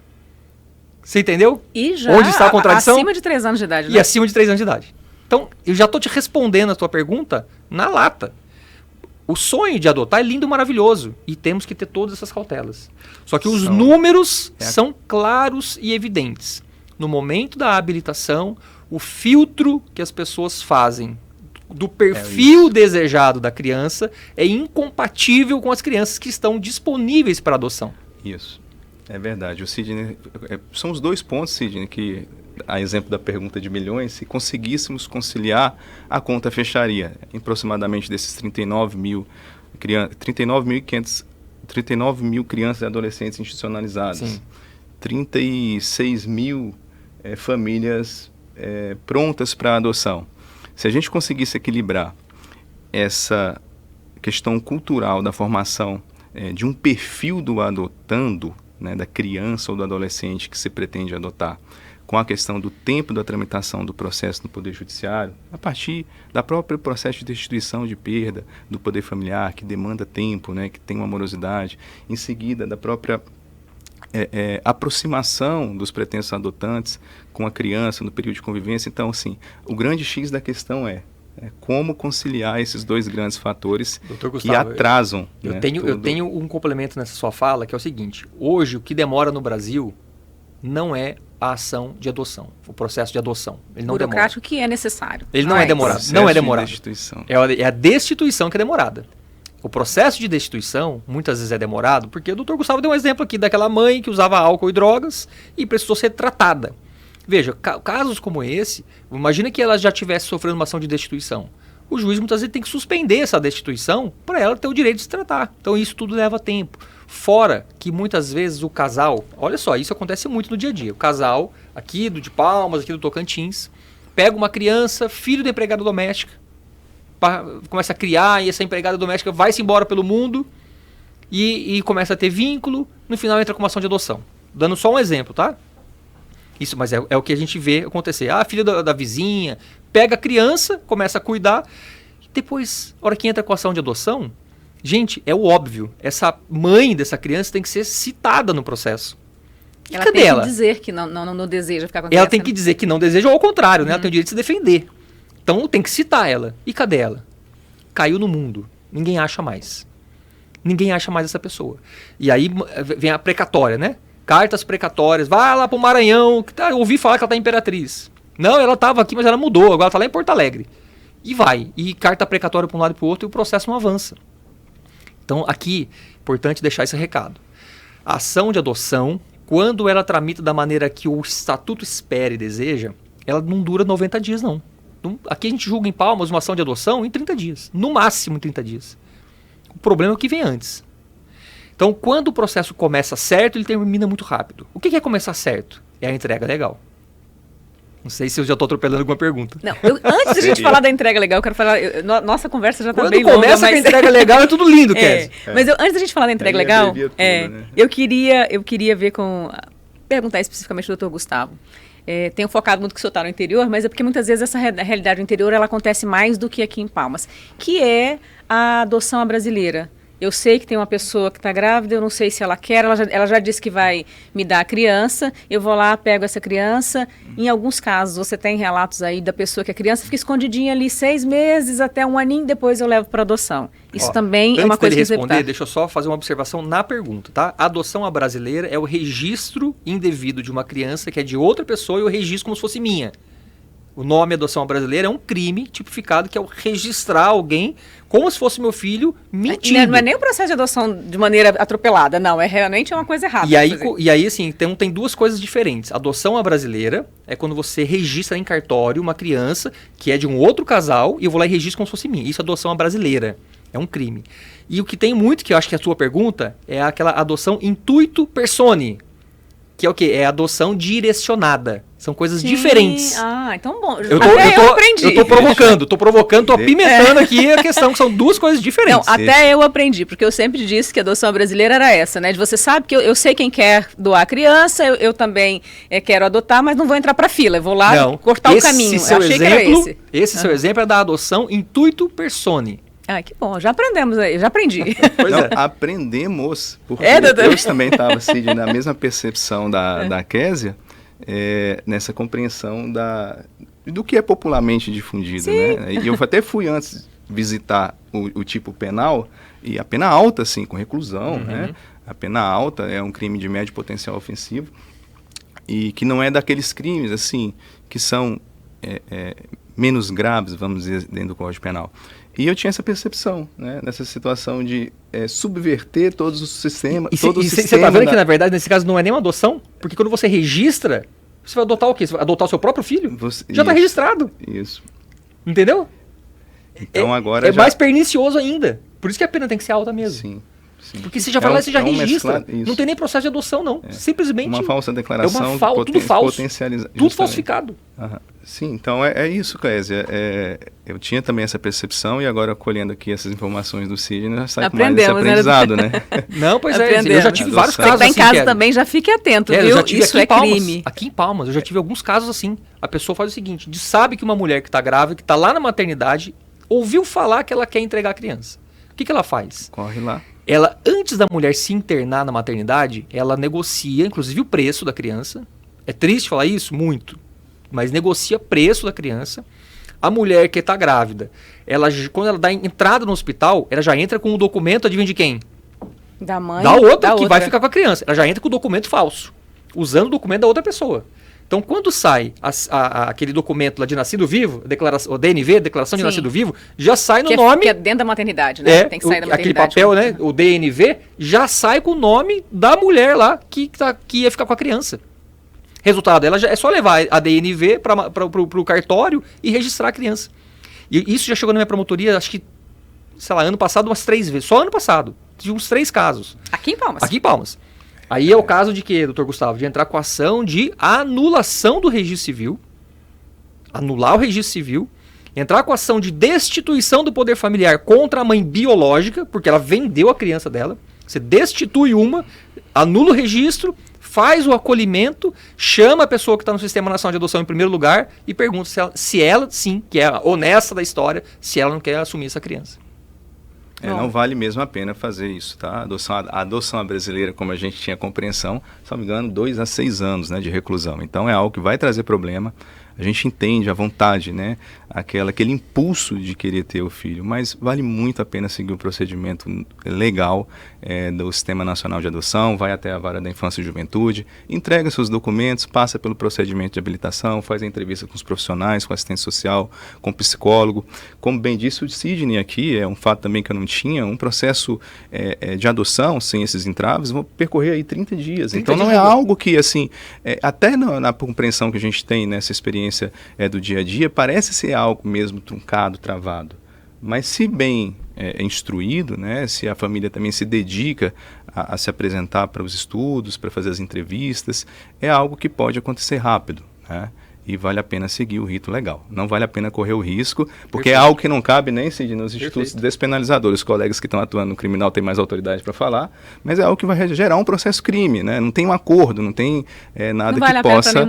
Você entendeu? E já onde está a contradição? Acima de 3 anos de idade. Né? E acima de 3 anos de idade. Então, eu já estou te respondendo a tua pergunta na lata. O sonho de adotar é lindo e maravilhoso. E temos que ter todas essas cautelas. Só que os números são claros e evidentes. No momento da habilitação, o filtro que as pessoas fazem do perfil desejado da criança é incompatível com as crianças que estão disponíveis para adoção. Isso, é verdade. O Sidney, são os 2 pontos, Sidney, que, a exemplo da pergunta de milhões, se conseguíssemos conciliar, a conta fecharia. Aproximadamente desses 39 mil crianças e adolescentes institucionalizadas. Sim. 36 mil famílias prontas para adoção. Se a gente conseguisse equilibrar essa questão cultural da formação de um perfil do adotando, né, da criança ou do adolescente que se pretende adotar, com a questão do tempo da tramitação do processo no Poder Judiciário, a partir da própria processo de destituição de perda do poder familiar, que demanda tempo, né, que tem uma morosidade, em seguida da própria aproximação dos pretensos adotantes com a criança no período de convivência. Então, assim, o grande X da questão é como conciliar esses 2 grandes fatores Gustavo, que atrasam. Eu tenho um complemento nessa sua fala, que é o seguinte: hoje o que demora no Brasil não é a ação de adoção, o processo de adoção. Ele não demora. Burocrático que é necessário. Ele não é demorado. Não é demorado. É a destituição que é demorada. O processo de destituição, muitas vezes é demorado, porque o Dr. Gustavo deu um exemplo aqui daquela mãe que usava álcool e drogas e precisou ser tratada. Veja, casos como esse, imagina que ela já estivesse sofrendo uma ação de destituição. O juiz muitas vezes tem que suspender essa destituição para ela ter o direito de se tratar. Então isso tudo leva tempo. Fora que muitas vezes o casal, olha só, isso acontece muito no dia a dia. O casal, aqui de Palmas, aqui do Tocantins, pega uma criança, filho da empregada doméstica, começa a criar, e essa empregada doméstica vai-se embora pelo mundo e começa a ter vínculo, no final entra com uma ação de adoção. Dando só um exemplo, tá? Isso, mas é o que a gente vê acontecer. A filha da vizinha pega a criança, começa a cuidar, depois, a hora que entra com a ação de adoção, gente, é o óbvio, essa mãe dessa criança tem que ser citada no processo. E ela tem que dizer que não deseja ficar com a criança. Ela tem que dizer que não deseja, ou ao contrário, né? Ela tem o direito de se defender. Então tem que citar ela. E cadê ela? Caiu no mundo. Ninguém acha mais. Ninguém acha mais essa pessoa. E aí vem a precatória, né? Cartas precatórias. Vai lá pro Maranhão. Ouvi falar que ela tá em Imperatriz. Não, ela tava aqui, mas ela mudou. Agora tá lá em Porto Alegre. E vai. E carta precatória para um lado e pro outro e o processo não avança. Então aqui, importante deixar esse recado. A ação de adoção, quando ela tramita da maneira que o estatuto espera e deseja, ela não dura 90 dias, não. Aqui a gente julga em Palmas uma ação de adoção em 30 dias. No máximo em 30 dias. O problema é o que vem antes. Então, quando o processo começa certo, ele termina muito rápido. O que é começar certo? É a entrega legal. Não sei se eu já estou atropelando alguma pergunta. Não, antes de a gente falar da entrega legal, eu quero falar... nossa conversa já está bem longa. Quando começa com a entrega legal, é tudo lindo, Kézia. Mas antes da gente falar da entrega legal, né? eu queria ver perguntar especificamente ao Dr. Gustavo. Tenho focado muito que o senhor está no interior, mas é porque muitas vezes essa realidade do interior ela acontece mais do que aqui em Palmas, que é a adoção à brasileira. eu sei que tem uma pessoa que está grávida, eu não sei se ela quer, ela já disse que vai me dar a criança, eu vou lá, pego essa criança. Em alguns casos, você tem relatos aí da pessoa que a criança fica escondidinha ali 6 meses até 1 aninho, depois eu levo para adoção. Isso também é uma coisa que responder, deixa eu só fazer uma observação na pergunta, tá? A adoção à brasileira é o registro indevido de uma criança que é de outra pessoa e eu registro como se fosse minha. O nome adoção à brasileira é um crime tipificado, que é o registrar alguém como se fosse meu filho mentindo. Não é nem o processo de adoção de maneira atropelada, não. É realmente uma coisa errada. E aí assim, tem 2 coisas diferentes. Adoção à brasileira é quando você registra em cartório uma criança que é de um outro casal e eu vou lá e registro como se fosse minha. Isso é adoção à brasileira. É um crime. E o que tem muito, que eu acho que é a sua pergunta, é aquela adoção intuito personae. Que é o quê? É adoção direcionada. São coisas diferentes. Então bom. Eu aprendi. Eu tô provocando, tô apimentando aqui a questão, que são 2 coisas diferentes. Não, até eu aprendi, porque eu sempre disse que a adoção brasileira era essa, né? De você sabe que eu sei quem quer doar a criança, eu também quero adotar, mas não vou entrar pra fila, eu vou lá cortar o caminho. Eu achei que era esse. Esse seu exemplo é da adoção intuito personae. Que bom, já aprendemos aí, já aprendi. Aprendemos, porque eu também estava assim, na mesma percepção da Késia, nessa compreensão do que é popularmente difundido, né? E eu até fui antes visitar o tipo penal, e a pena alta, assim, com reclusão, né? A pena alta é um crime de médio potencial ofensivo, e que não é daqueles crimes, assim, que são menos graves, vamos dizer, dentro do Código Penal. E eu tinha essa percepção, né, nessa situação de subverter todos os sistemas. Você está vendo que, na verdade, nesse caso não é nem uma adoção? Porque quando você registra, você vai adotar o quê? Você vai adotar o seu próprio filho? Já está registrado. Isso. Entendeu? Então agora mais pernicioso ainda. Por isso que a pena tem que ser alta mesmo. Sim. Porque você já vai lá e você já registra. Não tem nem processo de adoção, não. Simplesmente. Uma falsa declaração. Tudo falso. Tudo falsificado. Sim, então é isso, Késia. Eu tinha também essa percepção e agora, colhendo aqui essas informações do Sidney, já sai com mais esse aprendizado, né? Não, pois eu já tive vários casos assim. Você está em casa também, já fique atento, viu? Isso é crime. Aqui em Palmas, eu já tive alguns casos assim. A pessoa faz o seguinte, sabe que uma mulher que está grávida, que está lá na maternidade, ouviu falar que ela quer entregar a criança. O que ela faz? Corre lá. Ela, antes da mulher se internar na maternidade, ela negocia, inclusive, o preço da criança. É triste falar isso? Muito. Mas negocia preço da criança. A mulher que está grávida, quando ela dá entrada no hospital, ela já entra com o documento, adivinha de quem? Da mãe. Da outra, que vai ficar com a criança. Ela já entra com o documento falso, usando o documento da outra pessoa. Então, quando sai aquele documento lá de nascido vivo, o DNV, Declaração de Nascido Vivo, já sai no nome... Que é dentro da maternidade, né? Tem que sair da maternidade. Aquele papel, né? O DNV, já sai com o nome da mulher lá que ia ficar com a criança. Resultado, é só levar a DNV para o cartório e registrar a criança. E isso já chegou na minha promotoria, acho que, sei lá, ano passado umas 3 vezes. Só ano passado. Tive uns 3 casos. Aqui em Palmas? Aqui em Palmas. Aí é o caso de quê, doutor Gustavo? De entrar com a ação de anulação do registro civil, anular o registro civil, entrar com a ação de destituição do poder familiar contra a mãe biológica, porque ela vendeu a criança dela. Você destitui anula o registro, faz o acolhimento, chama a pessoa que está no Sistema Nacional de Adoção em primeiro lugar e pergunta se ela, sim, que é a honesta da história, se ela não quer assumir essa criança. Não vale mesmo a pena fazer isso, tá? A adoção brasileira, como a gente tinha compreensão, se não me engano, 2 a 6 anos, né, de reclusão. Então é algo que vai trazer problema. A gente entende a vontade, né, aquele impulso de querer ter o filho, mas vale muito a pena seguir o procedimento legal do Sistema Nacional de Adoção, vai até a Vara da Infância e Juventude, entrega seus documentos, passa pelo procedimento de habilitação, faz a entrevista com os profissionais, com assistente social, com psicólogo. Como bem disse o Sidney aqui, é um fato também que eu não tinha, um processo de adoção sem esses entraves, vão percorrer aí 30 dias. 30 então não é algo que, assim, até na compreensão que a gente tem nessa experiência do dia a dia, parece ser algo mesmo truncado, travado. Mas se bem instruído, né, se a família também se dedica a se apresentar para os estudos, para fazer as entrevistas, é algo que pode acontecer rápido, né? E vale a pena seguir o rito legal. Não vale a pena correr o risco, porque é algo que não cabe nem nos institutos despenalizadores. Os colegas que estão atuando no criminal têm mais autoridade para falar, mas é algo que vai gerar um processo crime, né? Não tem um acordo, não tem nada que possa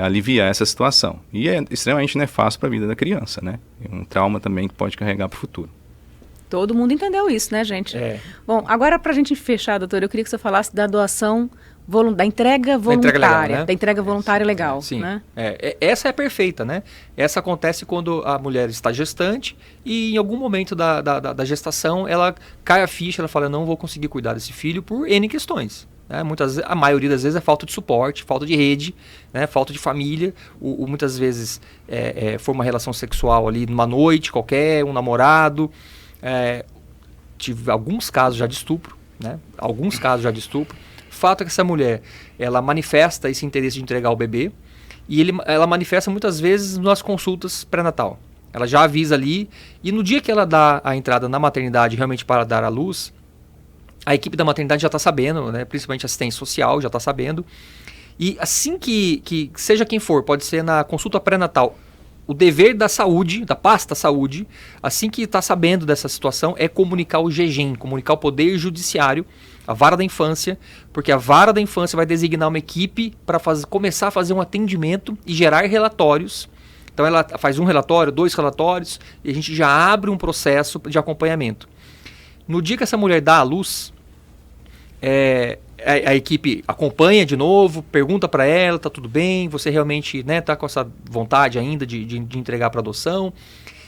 aliviar essa situação. E é extremamente nefasto para a vida da criança, né? É um trauma também que pode carregar para o futuro. Todo mundo entendeu isso, né, gente? É. Bom, agora para a gente fechar, doutor, eu queria que você falasse da doação, da entrega voluntária. Da entrega voluntária legal, Sim. né? Essa é perfeita, né? Essa acontece quando a mulher está gestante e em algum momento da gestação ela cai a ficha, ela fala, eu não vou conseguir cuidar desse filho por N questões. Né? A maioria das vezes é falta de suporte, falta de rede, né? Falta de família. Muitas vezes foi uma relação sexual ali numa noite qualquer, um namorado. Tive alguns casos já de estupro, né? Fato é que essa mulher, ela manifesta esse interesse de entregar o bebê e ela manifesta muitas vezes nas consultas pré-natal. Ela já avisa ali e no dia que ela dá a entrada na maternidade realmente para dar à luz, a equipe da maternidade já está sabendo, né? Principalmente a assistência social já está sabendo. E assim que seja quem for, pode ser na consulta pré-natal, o dever da saúde, da pasta saúde, assim que está sabendo dessa situação, é comunicar o GEGEM, comunicar o Poder Judiciário, a Vara da Infância, porque a Vara da Infância vai designar uma equipe para começar a fazer um atendimento e gerar relatórios. Então ela faz um relatório, 2 relatórios, e a gente já abre um processo de acompanhamento. No dia que essa mulher dá à luz, a equipe acompanha de novo, pergunta para ela, tá tudo bem, você realmente tá com essa vontade ainda de entregar para adoção.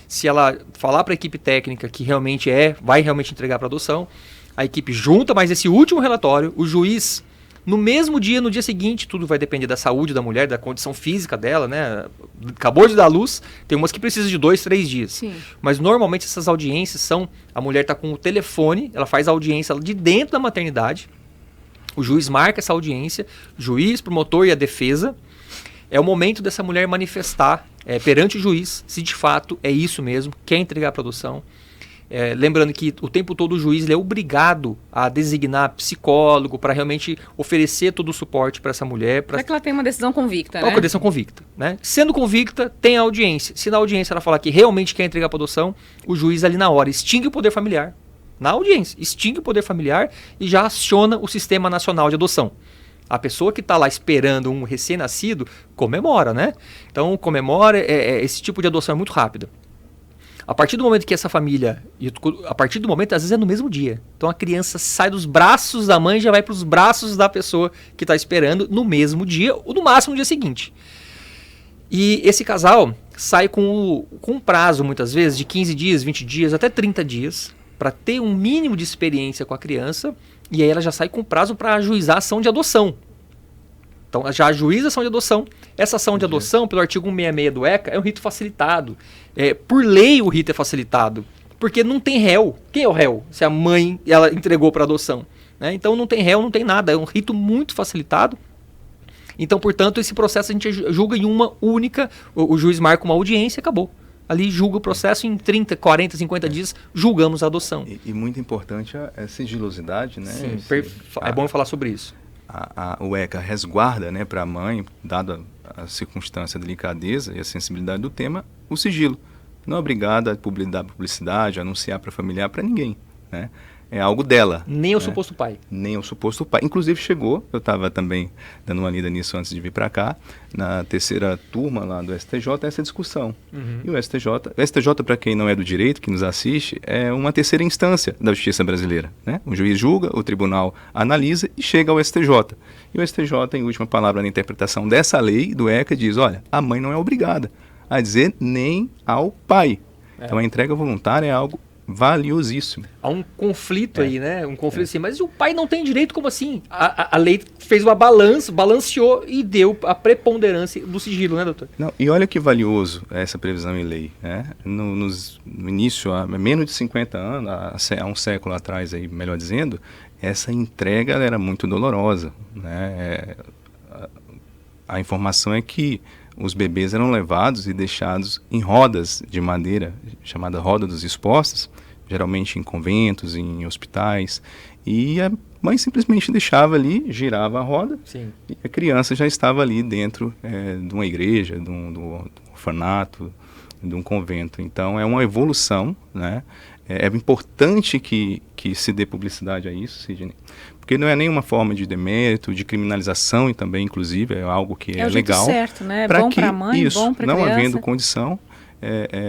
Se ela falar para a equipe técnica que realmente vai realmente entregar para adoção, a equipe junta mais esse último relatório, o juiz, no mesmo dia, no dia seguinte, tudo vai depender da saúde da mulher, da condição física dela, né? Acabou de dar à luz, tem umas que precisam de 2, 3 dias. Sim. Mas normalmente essas audiências a mulher está com o telefone, ela faz a audiência de dentro da maternidade, o juiz marca essa audiência, juiz, promotor e a defesa. É o momento dessa mulher manifestar perante o juiz se de fato é isso mesmo, quer entregar para adoção. Lembrando que o tempo todo o juiz é obrigado a designar psicólogo para realmente oferecer todo o suporte para essa mulher. Para que ela tenha uma decisão convicta, né? Uma decisão convicta, né? Sendo convicta, tem a audiência. Se na audiência ela falar que realmente quer entregar para adoção, o juiz ali na hora extingue o poder familiar. Na audiência, extingue o poder familiar e já aciona o Sistema Nacional de Adoção. A pessoa que está lá esperando um recém-nascido comemora, né? Então comemora, esse tipo de adoção é muito rápida. A partir do momento que essa família, a partir do momento, às vezes é no mesmo dia. Então a criança sai dos braços da mãe e já vai para os braços da pessoa que está esperando no mesmo dia, ou no máximo no dia seguinte. E esse casal sai com um prazo, muitas vezes, de 15 dias, 20 dias, até 30 dias, para ter um mínimo de experiência com a criança, e aí ela já sai com prazo para ajuizar a ação de adoção. Então, já ajuiza a ação de adoção. Essa ação de adoção, pelo artigo 166 do ECA, é um rito facilitado. Por lei, o rito é facilitado. Porque não tem réu. Quem é o réu? Se a mãe ela entregou para adoção. Né? Então, não tem réu, não tem nada. É um rito muito facilitado. Então, portanto, esse processo a gente julga em uma única... O juiz marca uma audiência e acabou. Ali julga o processo em 30, 40, 50 dias, julgamos a adoção. E muito importante a sigilosidade, né? Sim, é bom falar sobre isso. O ECA resguarda, né, para a mãe, dada a circunstância, a delicadeza e a sensibilidade do tema, o sigilo. Não é obrigada a dar publicidade, a anunciar para familiar, para ninguém, né? É algo dela. Nem ao suposto pai. Nem ao suposto pai. Inclusive chegou, eu estava também dando uma lida nisso antes de vir para cá, na terceira turma lá do STJ, essa discussão. Uhum. E o STJ, para quem não é do direito, que nos assiste, é uma terceira instância da justiça brasileira, né? O juiz julga, o tribunal analisa e chega ao STJ. E o STJ, em última palavra na interpretação dessa lei do ECA, diz, olha, a mãe não é obrigada a dizer nem ao pai. Então a entrega voluntária é algo valiosíssimo. Há um conflito aí, né? Um conflito assim, mas o pai não tem direito, como assim? A lei fez uma balanceou e deu a preponderância do sigilo, né, doutor? Não, e olha que valioso essa previsão em lei, né? No início, há menos de 50 anos, há um século atrás, aí, melhor dizendo, essa entrega ela era muito dolorosa, né? A informação é que os bebês eram levados e deixados em rodas de madeira, chamada roda dos expostos, geralmente em conventos, em hospitais, e a mãe simplesmente deixava ali, girava a roda, Sim. E a criança já estava ali dentro de uma igreja, de um orfanato, de um convento. Então é uma evolução, né? É importante que se dê publicidade a isso, Sidney, porque não é nenhuma forma de demérito, de criminalização e também, inclusive, é algo que é legal. É o jeito certo, né? Bom para a mãe, bom para a criança. Não havendo condição,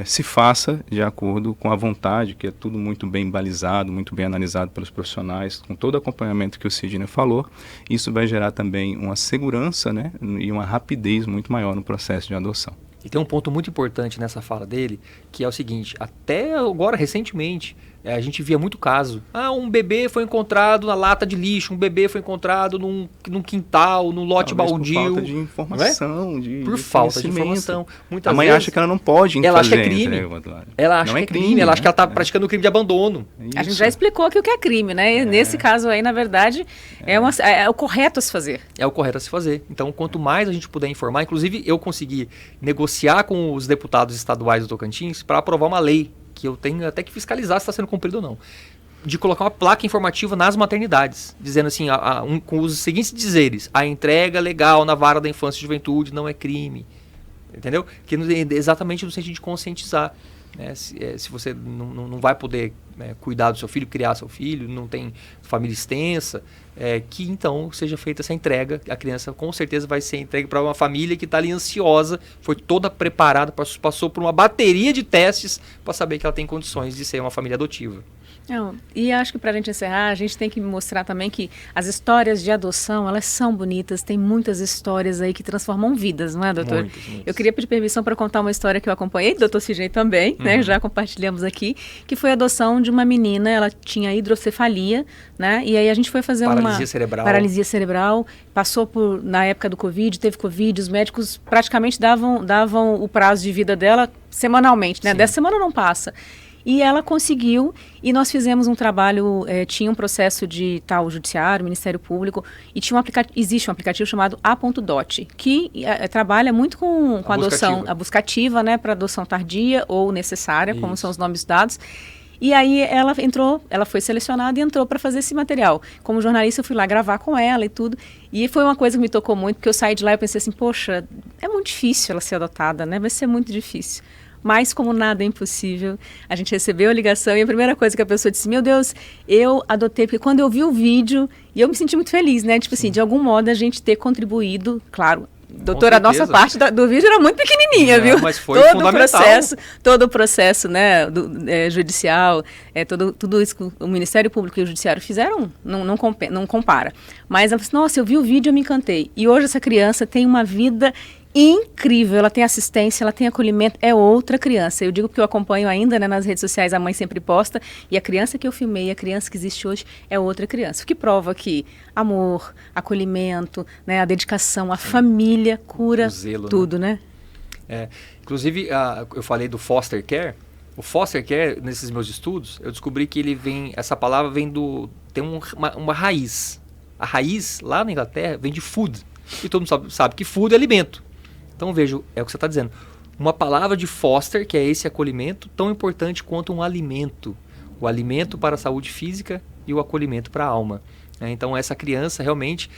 se faça de acordo com a vontade, que é tudo muito bem balizado, muito bem analisado pelos profissionais, com todo o acompanhamento que o Sidney falou. Isso vai gerar também uma segurança, né, e uma rapidez muito maior no processo de adoção. E tem um ponto muito importante nessa fala dele, que é o seguinte: até agora, recentemente, a gente via muito caso. Um bebê foi encontrado na lata de lixo, um bebê foi encontrado num quintal, num lote baldio. Por falta de informação, por falta de informação. Muitas vezes, acha que ela não pode ela acha que é crime. Ela acha que é crime. Ela acha que ela está praticando o crime de abandono. A gente já explicou aqui o que é crime, né? Nesse caso aí, na verdade, é o correto a se fazer. É o correto a se fazer. Então, quanto mais a gente puder informar, inclusive eu consegui negociar com os deputados estaduais do Tocantins para aprovar uma lei que eu tenho até que fiscalizar se está sendo cumprido ou não, de colocar uma placa informativa nas maternidades, dizendo assim, com os seguintes dizeres: a entrega legal na vara da infância e juventude não é crime, entendeu? Que exatamente no sentido de conscientizar, né? Se você não vai poder, né, cuidar do seu filho, criar seu filho, não tem família extensa, que então seja feita essa entrega. A criança com certeza vai ser entregue para uma família que está ali ansiosa, foi toda preparada, passou por uma bateria de testes para saber que ela tem condições de ser uma família adotiva. E acho que para a gente encerrar, a gente tem que mostrar também que as histórias de adoção, elas são bonitas, tem muitas histórias aí que transformam vidas, não é, doutor? Muitas. Eu queria pedir permissão para contar uma história que eu acompanhei, doutor Sidney também, né? Já compartilhamos aqui, que foi a adoção de uma menina, ela tinha hidrocefalia, né? E aí a gente foi fazer paralisia cerebral, passou na época do Covid, teve Covid, os médicos praticamente davam o prazo de vida dela semanalmente, né? 10 semanas não passa. E ela conseguiu, e nós fizemos um trabalho, tinha um processo de tal judiciário, Ministério Público, e existe um aplicativo chamado A.Dot, que trabalha muito com a adoção, a buscativa, né, para adoção tardia ou necessária, como são os nomes dados. E aí ela foi selecionada e entrou para fazer esse material. Como jornalista, eu fui lá gravar com ela e tudo. E foi uma coisa que me tocou muito, porque eu saí de lá e pensei assim, poxa, é muito difícil ela ser adotada, né? Vai ser muito difícil. Mas como nada é impossível, a gente recebeu a ligação e a primeira coisa que a pessoa disse: meu Deus, eu adotei, porque quando eu vi o vídeo, e eu me senti muito feliz, né? Tipo assim, de algum modo a gente ter contribuído, claro. Doutora, a nossa parte do vídeo era muito pequenininha, viu? Mas foi fundamental. Todo o processo, né, judicial, tudo isso que o Ministério Público e o Judiciário fizeram, não compara. Mas ela disse: nossa, eu vi o vídeo e eu me encantei. E hoje essa criança tem uma vida incrível, ela tem assistência, ela tem acolhimento, é outra criança. Eu digo porque eu acompanho ainda, né, nas redes sociais, a mãe sempre posta, e a criança que eu filmei, a criança que existe hoje, é outra criança. O que prova que amor, acolhimento, né, a dedicação, a família cura zelo, tudo, né? Inclusive, eu falei do foster care. O foster care, nesses meus estudos, eu descobri que essa palavra tem uma raiz. A raiz, lá na Inglaterra, vem de food. E todo mundo sabe que food é alimento. Então, vejo, é o que você está dizendo. Uma palavra de foster, que é esse acolhimento, tão importante quanto um alimento. O alimento para a saúde física e o acolhimento para a alma. Então, essa criança, realmente,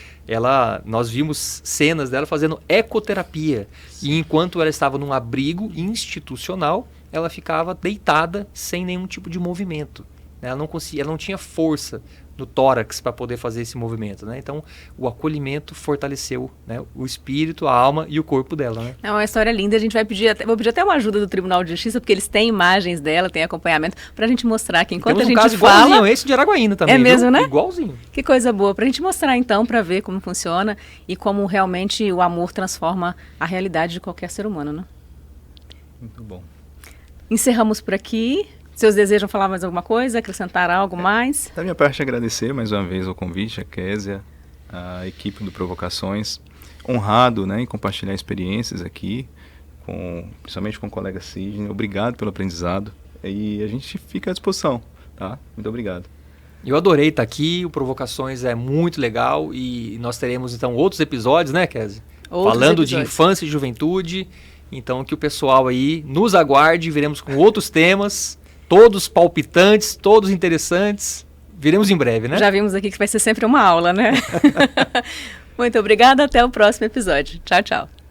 nós vimos cenas dela fazendo ecoterapia. E enquanto ela estava num abrigo institucional, ela ficava deitada sem nenhum tipo de movimento. Ela não tinha força no tórax para poder fazer esse movimento, né? Então, o acolhimento fortaleceu, né, o espírito, a alma e o corpo dela, né? É uma história linda. A gente vou pedir até uma ajuda do Tribunal de Justiça, porque eles têm imagens dela, têm acompanhamento, para a gente mostrar que enquanto a gente caso fala... igualzinho esse de Araguaína também, mesmo, viu? Né? Igualzinho. Que coisa boa. Para a gente mostrar, então, para ver como funciona e como realmente o amor transforma a realidade de qualquer ser humano, né? Muito bom. Encerramos por aqui. Vocês desejam falar mais alguma coisa, acrescentar algo mais? Da minha parte, agradecer mais uma vez o convite, a Kézia, a equipe do Provocações. Honrado, né, em compartilhar experiências aqui, principalmente com o colega Sidney. Obrigado pelo aprendizado e a gente fica à disposição, tá? Muito obrigado. Eu adorei estar aqui, o Provocações é muito legal e nós teremos então outros episódios, né, Kézia? Falando de infância e juventude. Então que o pessoal aí nos aguarde, viremos com outros temas. Todos palpitantes, todos interessantes. Viremos em breve, né? Já vimos aqui que vai ser sempre uma aula, né? Muito obrigada, até o próximo episódio. Tchau, tchau.